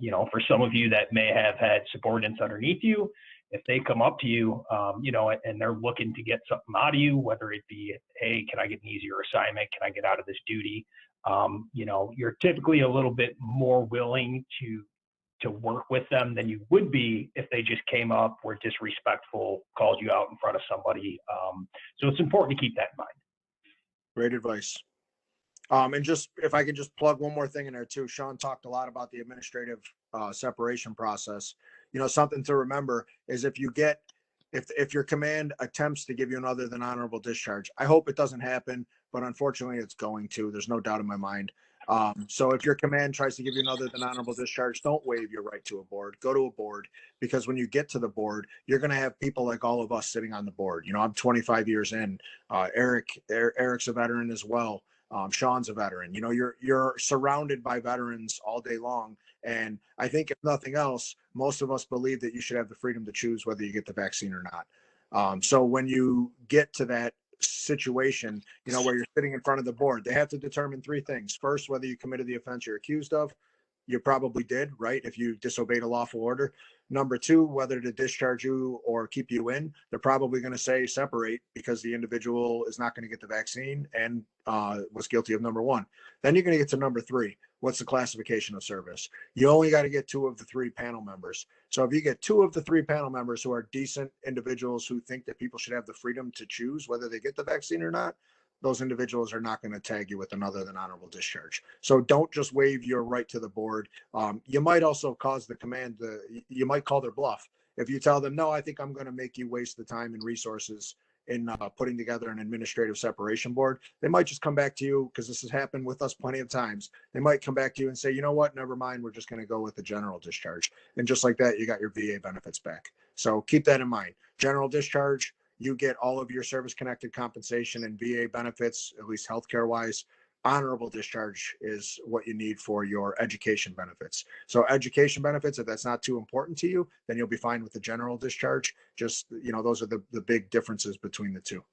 You know, for some of you that may have had subordinates underneath you, if they come up to you, you know, and they're looking to get something out of you, whether it be, hey, can I get an easier assignment? Can I get out of this duty? You know, you're typically a little bit more willing to work with them than you would be if they just came up, were disrespectful, called you out in front of somebody. So it's important to keep that in mind. Great advice. And just, if I could just plug one more thing in there too, Sean talked a lot about the administrative separation process. You know, something to remember is if your command attempts to give you an other than honorable discharge, I hope it doesn't happen, but unfortunately it's going to. There's no doubt in my mind. So if your command tries to give you an other than honorable discharge, don't waive your right to a board. Go to a board, because when you get to the board, you're going to have people like all of us sitting on the board. You know, I'm 25 years in. Eric's a veteran as well. Sean's a veteran. You know, you're surrounded by veterans all day long. And I think if nothing else, most of us believe that you should have the freedom to choose whether you get the vaccine or not. So when you get to that situation, you know, where you're sitting in front of the board, they have to determine three things. First, whether you committed the offense you're accused of. You probably did, right? If you disobeyed a lawful order. Number two, whether to discharge you or keep you in. They're probably going to say separate, because the individual is not going to get the vaccine and was guilty of number one. Then you're going to get to number three. What's the classification of service? You only got to get two of the three panel members. So if you get two of the three panel members who are decent individuals who think that people should have the freedom to choose whether they get the vaccine or not, those individuals are not going to tag you with another than honorable discharge. So don't just waive your right to the board. You might also cause the command you might call their bluff. If you tell them, no, I think I'm going to make you waste the time and resources in putting together an administrative separation board, they might just come back to you, because this has happened with us plenty of times. They might come back to you and say, you know what, never mind, we're just going to go with the general discharge. And just like that, you got your VA benefits back. So keep that in mind. General discharge, you get all of your service-connected compensation and VA benefits, at least healthcare wise. Honorable discharge is what you need for your education benefits. So education benefits, if that's not too important to you, then you'll be fine with the general discharge. Just, you know, those are the big differences between the two.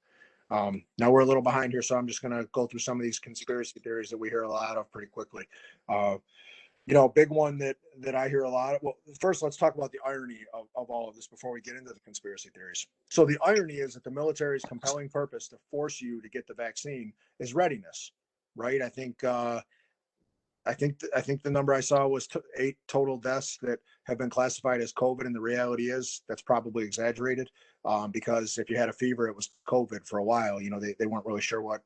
Now we're a little behind here, so I'm just going to go through some of these conspiracy theories that we hear a lot of pretty quickly. You know, big one that I hear a lot of. Well, first, let's talk about the irony of all of this before we get into the conspiracy theories. So the irony is that the military's compelling purpose to force you to get the vaccine is readiness, right? I think the number I saw was 8 total deaths that have been classified as COVID, and the reality is that's probably exaggerated, because if you had a fever, it was COVID for a while. You know, they weren't really sure what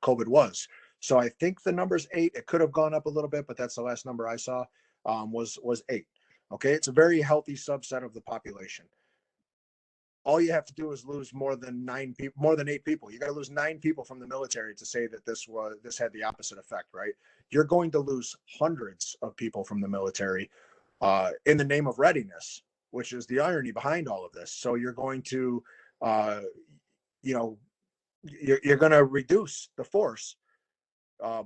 COVID was. So I think the number's 8. It could have gone up a little bit, but that's the last number I saw, was 8. Okay, it's a very healthy subset of the population. All you have to do is lose more than 8 people. You got to lose 9 people from the military to say that this had the opposite effect, right? You're going to lose hundreds of people from the military in the name of readiness, which is the irony behind all of this. So you're going to, you know, you're going to reduce the force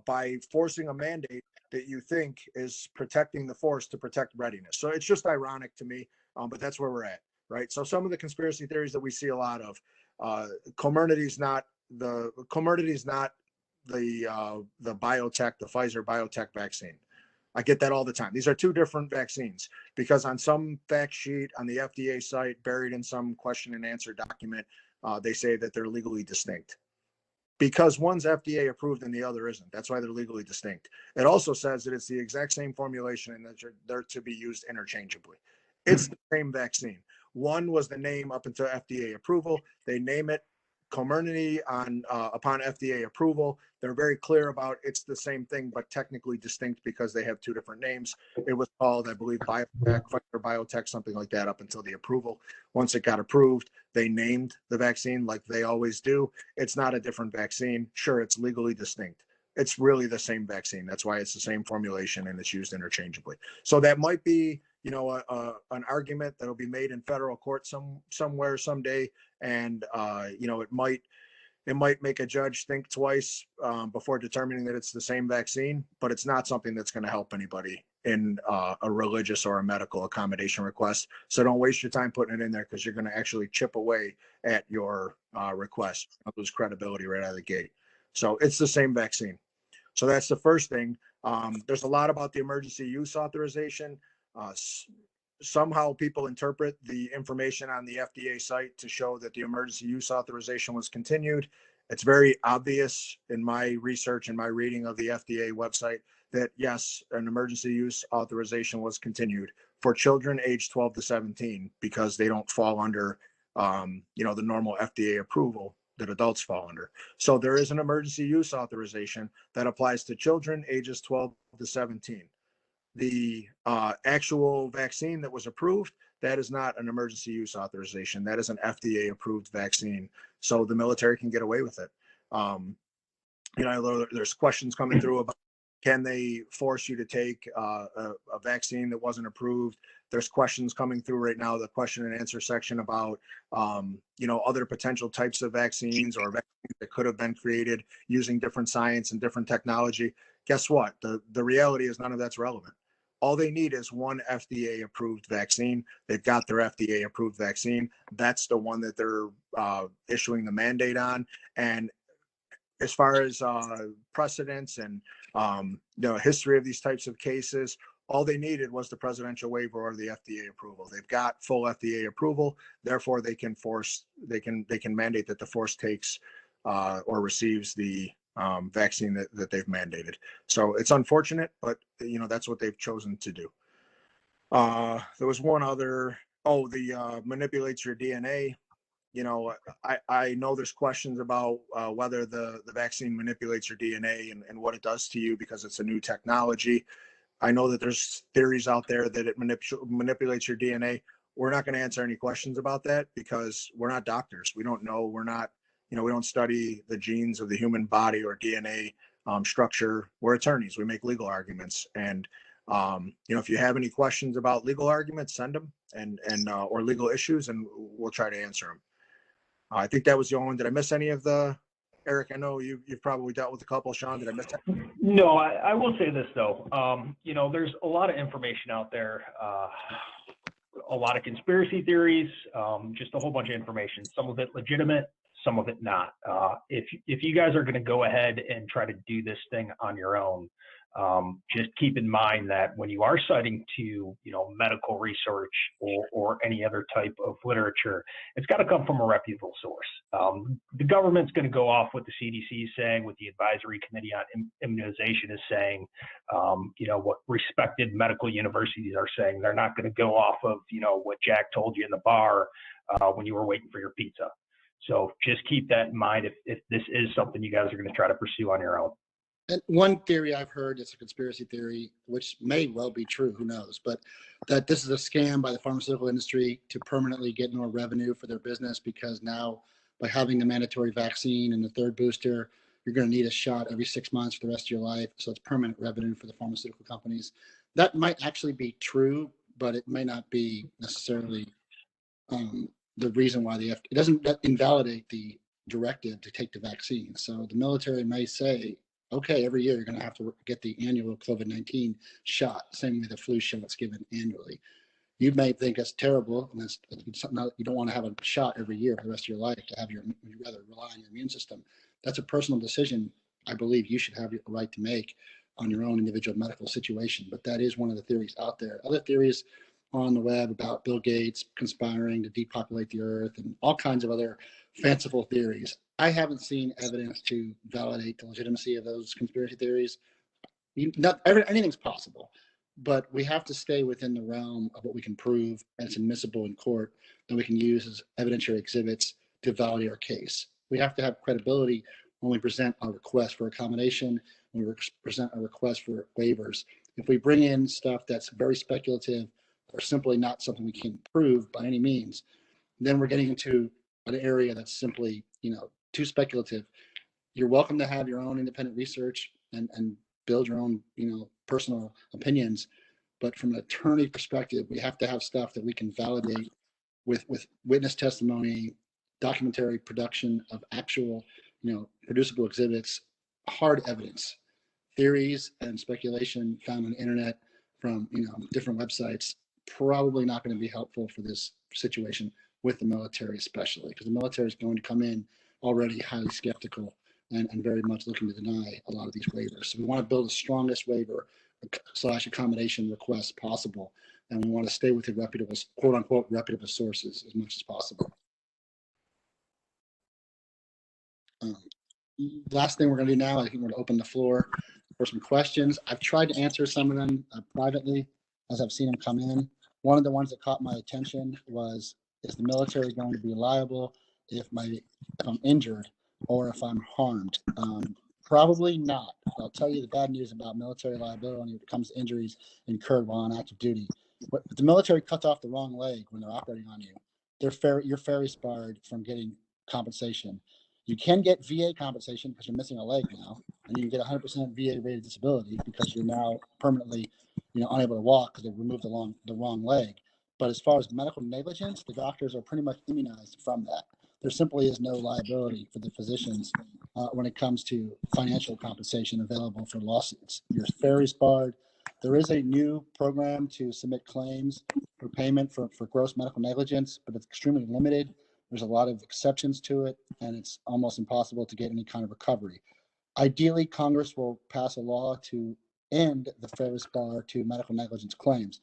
by forcing a mandate that you think is protecting the force to protect readiness. So it's just ironic to me, but that's where we're at, right? So some of the conspiracy theories that we see a lot of, Comirnaty is not the biotech, the Pfizer biotech vaccine. I get that all the time. These are 2 different vaccines, because on some fact sheet on the FDA site, buried in some question and answer document, they say that they're legally distinct. Because one's FDA approved and the other isn't. That's why they're legally distinct. It also says that it's the exact same formulation and that they're to be used interchangeably. It's the same vaccine. One was the name up until FDA approval. They name it Comirnaty upon FDA approval. They're very clear about it's the same thing, but technically distinct because they have 2 different names. It was called, I believe, Biotech, Pfizer Biotech, something like that, up until the approval. Once it got approved, they named the vaccine like they always do. It's not a different vaccine. Sure, it's legally distinct. It's really the same vaccine. That's why it's the same formulation and it's used interchangeably. So that might be, you know, an argument that'll be made in federal court somewhere someday, and you know, it might it might make a judge think twice before determining that it's the same vaccine, but it's not something that's going to help anybody in a religious or a medical accommodation request. So don't waste your time putting it in there, because you're going to actually chip away at your request. Lose credibility right out of the gate. So it's the same vaccine. So that's the first thing. There's a lot about the emergency use authorization. Somehow people interpret the information on the FDA site to show that the emergency use authorization was continued. It's very obvious in my research and my reading of the FDA website that yes, an emergency use authorization was continued for children aged 12 to 17, because they don't fall under, the normal FDA approval that adults fall under. So there is an emergency use authorization that applies to children ages 12 to 17. The actual vaccine that was approved, that is not an emergency use authorization. That is an FDA approved vaccine. So the military can get away with it. There's questions coming through about, can they force you to take a vaccine that wasn't approved? There's questions coming through right now, the question and answer section about, other potential types of vaccines or vaccines that could have been created using different science and different technology. Guess what? The reality is none of that's relevant. All they need is one FDA approved vaccine. They've got their FDA approved vaccine. That's the one that they're issuing the mandate on. And as far as precedents and history of these types of cases, all they needed was the presidential waiver or the FDA approval. They've got full FDA approval, therefore they can mandate that the force takes or receives the vaccine that they've mandated. So it's unfortunate, but that's what they've chosen to do. There was one other, the manipulates your DNA. I know there's questions about whether the vaccine manipulates your DNA and what it does to you, because it's a new technology. I know that there's theories out there that it manipulates your DNA. We're not going to answer any questions about that, because we're not doctors. We don't know. We're not, we don't study the genes of the human body or DNA structure. We're attorneys. We make legal arguments. And, if you have any questions about legal arguments, send them or legal issues, and we'll try to answer them. I think that was the only one. Did I miss any of the, Eric? I know you've probably dealt with a couple. Sean, did I miss that? No, I will say this though. There's a lot of information out there, a lot of conspiracy theories, just a whole bunch of information. Some of it legitimate, some of it not. If you guys are going to go ahead and try to do this thing on your own, just keep in mind that when you are citing to medical research or any other type of literature, it's got to come from a reputable source. The government's going to go off what the CDC is saying, what the Advisory Committee on Immunization is saying, what respected medical universities are saying. They're not going to go off of what Jack told you in the bar when you were waiting for your pizza. So just keep that in mind if this is something you guys are going to try to pursue on your own. And one theory I've heard, it's a conspiracy theory, which may well be true, who knows, but that this is a scam by the pharmaceutical industry to permanently get more revenue for their business, because now by having the mandatory vaccine and the third booster, you're going to need a shot every 6 months for the rest of your life. So it's permanent revenue for the pharmaceutical companies. That might actually be true, but it may not be necessarily the reason why it doesn't invalidate the directive to take the vaccine. So the military may say, okay, every year you're going to have to get the annual COVID-19 shot, same with the flu shot that's given annually. You may think that's terrible, and that's something you don't want to have a shot every year for the rest of your life to have you'd rather rely on your immune system. That's a personal decision I believe you should have the right to make on your own individual medical situation. But that is one of the theories out there. Other theories on the web about Bill Gates conspiring to depopulate the earth and all kinds of other fanciful theories. I haven't seen evidence to validate the legitimacy of those conspiracy theories. Anything's possible, but we have to stay within the realm of what we can prove and it's admissible in court that we can use as evidentiary exhibits to validate our case. We have to have credibility when we present our request for accommodation, when we present our request for waivers. If we bring in stuff that's very speculative or simply not something we can prove by any means, then we're getting into an area that's simply, too speculative. You're welcome to have your own independent research and build your own, personal opinions. But from an attorney perspective, we have to have stuff that we can validate with witness testimony, documentary production of actual producible exhibits, hard evidence. Theories and speculation found on the internet from different websites probably not going to be helpful for this situation with the military, especially because the military is going to come in already highly skeptical and very much looking to deny a lot of these waivers. So we want to build the strongest waiver / accommodation request possible, and we want to stay with reputable, quote unquote, reputable sources as much as possible. Last thing we're going to do now, I think we're going to open the floor for some questions. I've tried to answer some of them privately as I've seen them come in. One of the ones that caught my attention was, is the military going to be liable if I'm injured or if I'm harmed? Probably not. I'll tell you the bad news about military liability when it comes to injuries incurred while on active duty. But if the military cuts off the wrong leg when they're operating on you, you're fairly sparred from getting compensation. You can get VA compensation because you're missing a leg now, and you can get 100% VA rated disability because you're now permanently, unable to walk because they removed the wrong leg. But as far as medical negligence, the doctors are pretty much immunized from that. There simply is no liability for the physicians when it comes to financial compensation available for lawsuits. You're fairly sparred. There is a new program to submit claims for payment for gross medical negligence, but it's extremely limited. There's a lot of exceptions to it, and it's almost impossible to get any kind of recovery. Ideally, Congress will pass a law to end the fairness bar to medical negligence claims.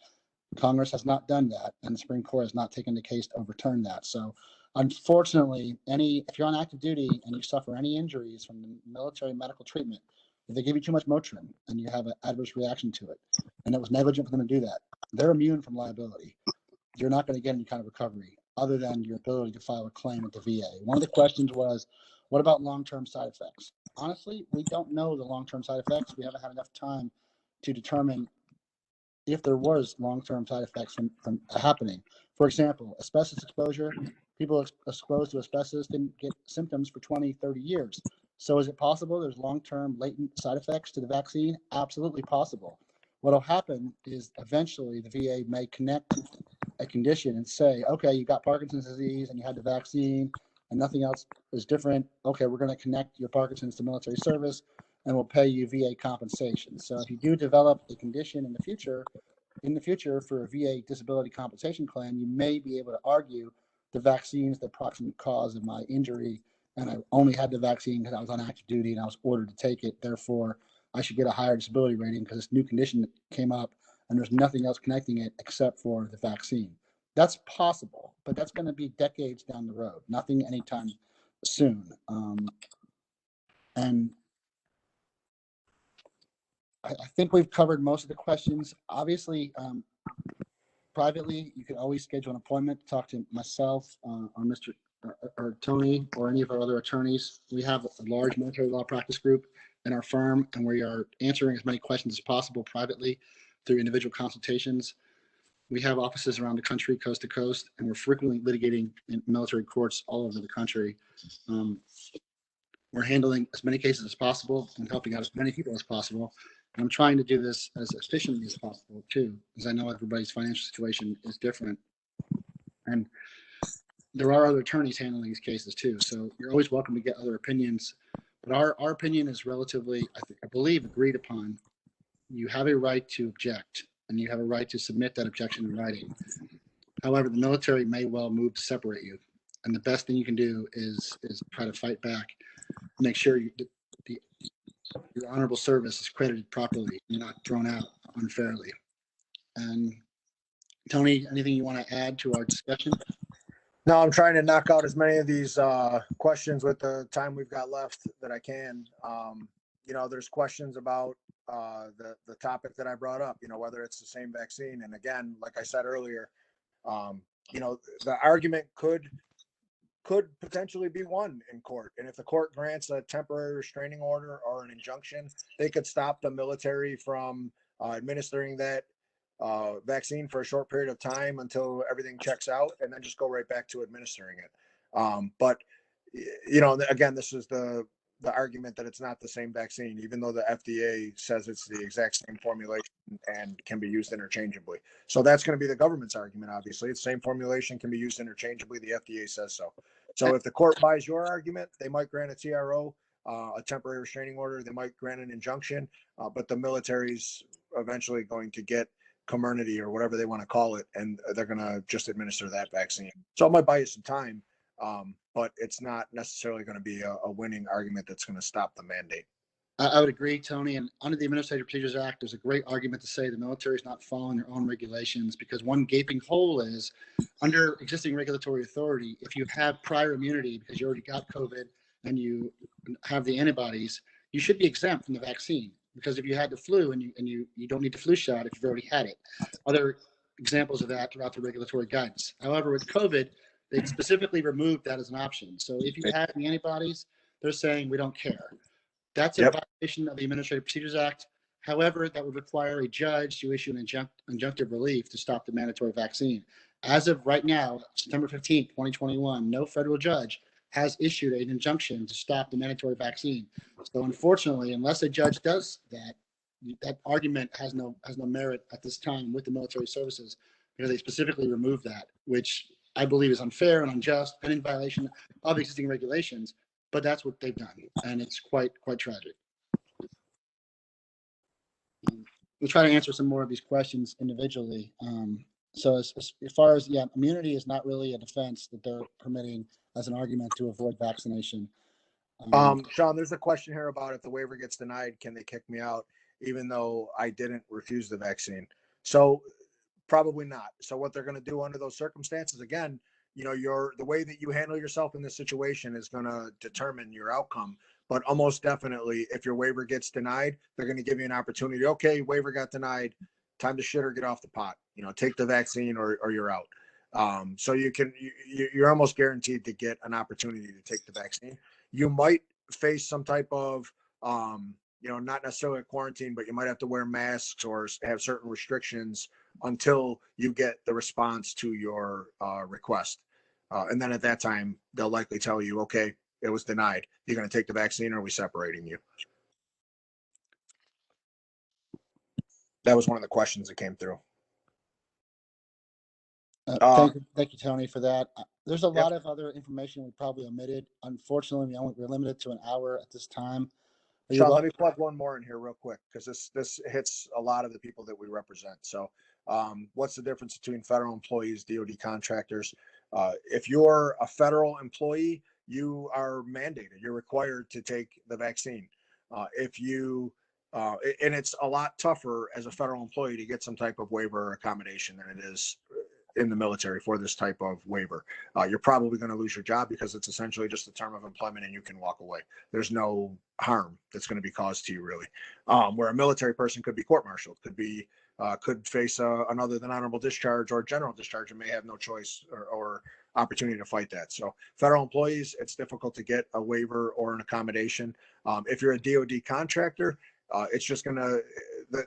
Congress has not done that, and the Supreme Court has not taken the case to overturn that. So, unfortunately, if you're on active duty and you suffer any injuries from the military medical treatment, if they give you too much Motrin and you have an adverse reaction to it, and it was negligent for them to do that, they're immune from liability. You're not going to get any kind of recovery other than your ability to file a claim with the VA. One of the questions was, what about long-term side effects? Honestly, we don't know the long-term side effects. We haven't had enough time to determine if there was long-term side effects from happening. For example, asbestos exposure, people exposed to asbestos didn't get symptoms for 20, 30 years. So is it possible there's long-term latent side effects to the vaccine? Absolutely possible. What'll happen is eventually the VA may connect a condition and say, okay, you got Parkinson's disease and you had the vaccine and nothing else is different. Okay, we're going to connect your Parkinson's to military service and we'll pay you VA compensation. So if you do develop a condition in the future for a VA disability compensation claim, you may be able to argue the vaccine is the proximate cause of my injury, and I only had the vaccine because I was on active duty and I was ordered to take it. Therefore, I should get a higher disability rating because this new condition came up and there's nothing else connecting it except for the vaccine. That's possible, but that's going to be decades down the road, nothing anytime soon. And I think we've covered most of the questions. Obviously, privately, you can always schedule an appointment to talk to myself or Tony or any of our other attorneys. We have a large military law practice group in our firm, and we are answering as many questions as possible privately through individual consultations. We have offices around the country, coast to coast, and we're frequently litigating in military courts all over the country. We're handling as many cases as possible and helping out as many people as possible. And I'm trying to do this as efficiently as possible too, because I know everybody's financial situation is different. And there are other attorneys handling these cases too. So you're always welcome to get other opinions. But our opinion is relatively, I believe, agreed upon. You have a right to object, and you have a right to submit that objection in writing. However, the military may well move to separate you. And the best thing you can do is try to fight back, make sure your honorable service is credited properly. You're not thrown out unfairly. And Tony, anything you want to add to our discussion? No, I'm trying to knock out as many of these questions with the time we've got left that I can. There's questions about the topic that I brought up, whether it's the same vaccine. And again, like I said earlier, the argument could potentially be won in court. And if the court grants a temporary restraining order or an injunction, they could stop the military from administering that vaccine for a short period of time until everything checks out, and then just go right back to administering it. But again, this is the argument that it's not the same vaccine, even though the FDA says it's the exact same formulation and can be used interchangeably. So that's going to be the government's argument. Obviously, it's the same formulation, can be used interchangeably. The FDA says so. So if the court buys your argument, they might grant a TRO, a temporary restraining order. They might grant an injunction, but the military's eventually going to get community or whatever they want to call it, and they're going to just administer that vaccine. So it might buy you some time, but it's not necessarily going to be a winning argument that's going to stop the mandate. I would agree, Tony. And under the Administrative Procedures Act, there's a great argument to say the military is not following their own regulations, because one gaping hole is under existing regulatory authority, if you have prior immunity because you already got COVID and you have the antibodies, you should be exempt from the vaccine, because if you had the flu and you don't need the flu shot if you've already had it. Other examples of that throughout the regulatory guidance. However, with COVID, they specifically removed that as an option. So if you have the antibodies, they're saying we don't care. That's a violation of the Administrative Procedures Act. However, that would require a judge to issue an injunctive relief to stop the mandatory vaccine. As of right now, September 15th, 2021, no federal judge has issued an injunction to stop the mandatory vaccine. So unfortunately, unless a judge does that, that argument has no merit at this time with the military services, because they specifically removed that, which I believe is unfair and unjust and in violation of existing regulations. But that's what they've done, and it's quite tragic. We'll try to answer some more of these questions individually. So as far as, immunity is not really a defense that they're permitting as an argument to avoid vaccination. Sean, there's a question here about if the waiver gets denied, can they kick me out even though I didn't refuse the vaccine? So probably not. So what they're going to do under those circumstances, again, the way that you handle yourself in this situation is going to determine your outcome. But almost definitely, if your waiver gets denied, they're going to give you an opportunity. Okay, waiver got denied. Time to shit or get off the pot. Take the vaccine or you're out. So you're almost guaranteed to get an opportunity to take the vaccine. You might face some type of, not necessarily a quarantine, but you might have to wear masks or have certain restrictions until you get the response to your request. And then at that time, they'll likely tell you, okay, it was denied. You're going to take the vaccine or are we separating you? That was one of the questions that came through. Thank you, Tony, for that. There's a lot of other information we probably omitted. Unfortunately, we're limited to an hour at this time. Sean, let me plug one more in here real quick, because this hits a lot of the people that we represent. So what's the difference between federal employees, DoD contractors? If you're a federal employee, you are mandated. You're required to take the vaccine. And it's a lot tougher as a federal employee to get some type of waiver or accommodation than it is in the military for this type of waiver. You're probably going to lose your job because it's essentially just a term of employment and you can walk away. There's no harm that's going to be caused to you, really. Where a military person could be court-martialed, could face an other than honorable discharge or general discharge and may have no choice or opportunity to fight that. So federal employees, it's difficult to get a waiver or an accommodation. If you're a DoD contractor, it's just going to,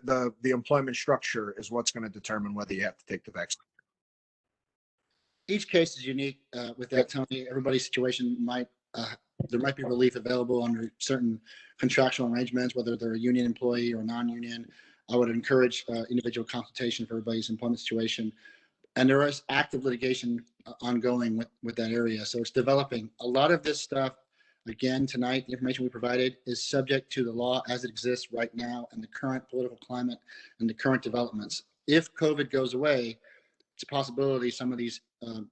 the employment structure is what's going to determine whether you have to take the vaccine. Each case is unique with that, Tony. Everybody's situation there might be relief available under certain contractual arrangements, whether they're a union employee or non-union. I would encourage individual consultation for everybody's employment situation. And there is active litigation ongoing with that area. So it's developing. A lot of this stuff, again, tonight, the information we provided is subject to the law as it exists right now and the current political climate and the current developments. If COVID goes away, it's a possibility some of these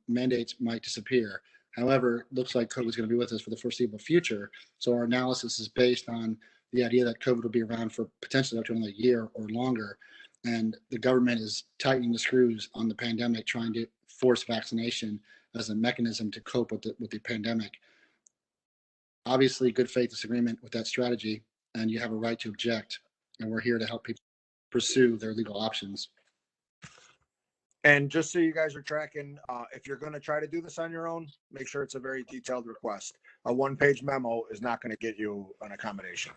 mandates might disappear. However, it looks like COVID is going to be with us for the foreseeable future. So our analysis is based on the idea that COVID will be around for potentially up to another year or longer. And the government is tightening the screws on the pandemic, trying to force vaccination as a mechanism to cope with the pandemic. Obviously, good faith disagreement with that strategy, and you have a right to object. And we're here to help people pursue their legal options. And just so you guys are tracking, if you're going to try to do this on your own, make sure it's a very detailed request. A one-page memo is not going to get you an accommodation.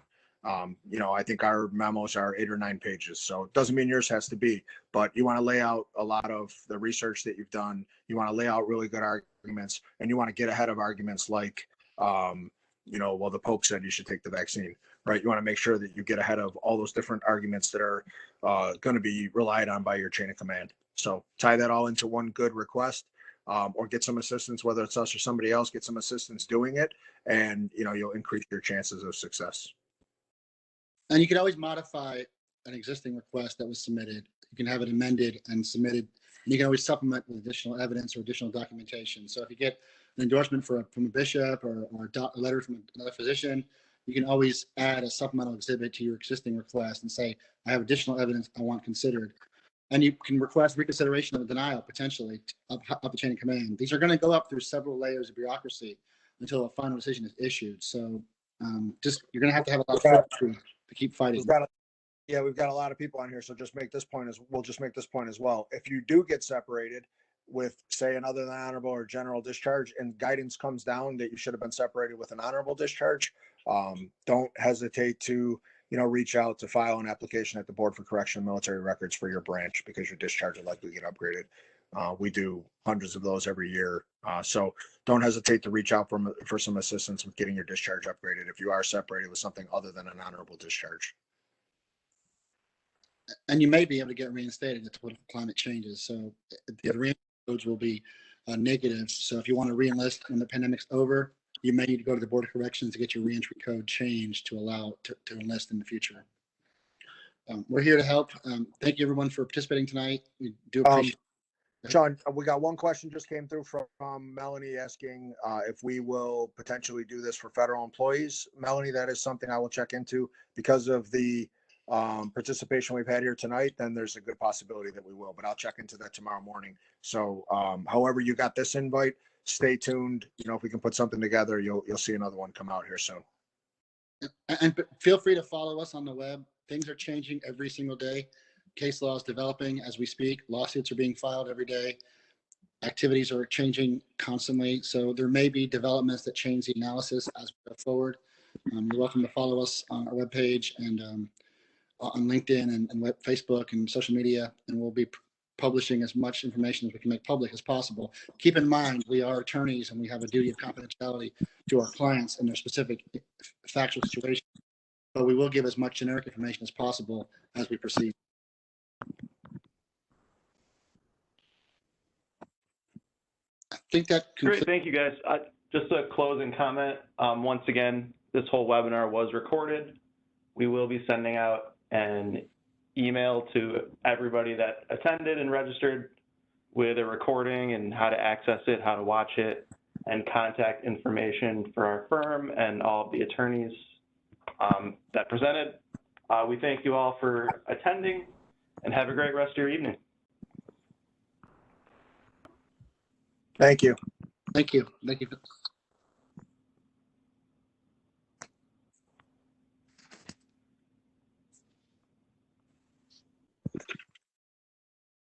I think our memos are 8 or 9 pages, so it doesn't mean yours has to be, but you want to lay out a lot of the research that you've done. You want to lay out really good arguments, and you want to get ahead of arguments like, well, the Pope said you should take the vaccine, right? You want to make sure that you get ahead of all those different arguments that are going to be relied on by your chain of command. So tie that all into one good request. or get some assistance, whether it's us or somebody else, get some assistance doing it, and you'll increase your chances of success. And you can always modify an existing request that was submitted. You can have it amended and submitted. And you can always supplement with additional evidence or additional documentation. So if you get an endorsement from a bishop or a letter from another physician, you can always add a supplemental exhibit to your existing request and say, I have additional evidence I want considered. And you can request reconsideration of a denial potentially up the chain of command. These are going to go up through several layers of bureaucracy until a final decision is issued. So you're going to have a lot of fortitude to keep fighting. We've got a lot of people on here, so we'll just make this point as well. If you do get separated with, say, an other than honorable or general discharge, and guidance comes down that you should have been separated with an honorable discharge, don't hesitate to reach out to file an application at the Board for Correction Military Records for your branch, because your discharge will likely get upgraded. We do hundreds of those every year, so don't hesitate to reach out for some assistance with getting your discharge upgraded if you are separated with something other than an honorable discharge. And you may be able to get reinstated if political climate changes. So the reinstatement codes will be negative. So if you want to reenlist when the pandemic's over, you may need to go to the Board of Corrections to get your reentry code changed to allow to enlist in the future. We're here to help. Thank you everyone for participating tonight. We do appreciate Sean, we got one question just came through from Melanie asking if we will potentially do this for federal employees. Melanie, that is something I will check into. Because of the participation we've had here tonight, then there's a good possibility that we will, but I'll check into that tomorrow morning. So however you got this invite, stay tuned. If we can put something together, you'll see another one come out here soon. And feel free to follow us on the web. Things are changing every single day. Case law is developing as we speak. Lawsuits are being filed every day. Activities are changing constantly. So there may be developments that change the analysis as we go forward. You're welcome to follow us on our webpage and on LinkedIn and Facebook and social media, and we'll be publishing as much information as we can make public as possible. Keep in mind, we are attorneys and we have a duty of confidentiality to our clients and their specific factual situation, but we will give as much generic information as possible as we proceed. I think that Great, thank you guys. Just a closing comment. Once again, this whole webinar was recorded. We will be sending out an email to everybody that attended and registered with a recording and how to access it, how to watch it, and contact information for our firm and all of the attorneys that presented. We thank you all for attending and have a great rest of your evening. Thank you. Thank you.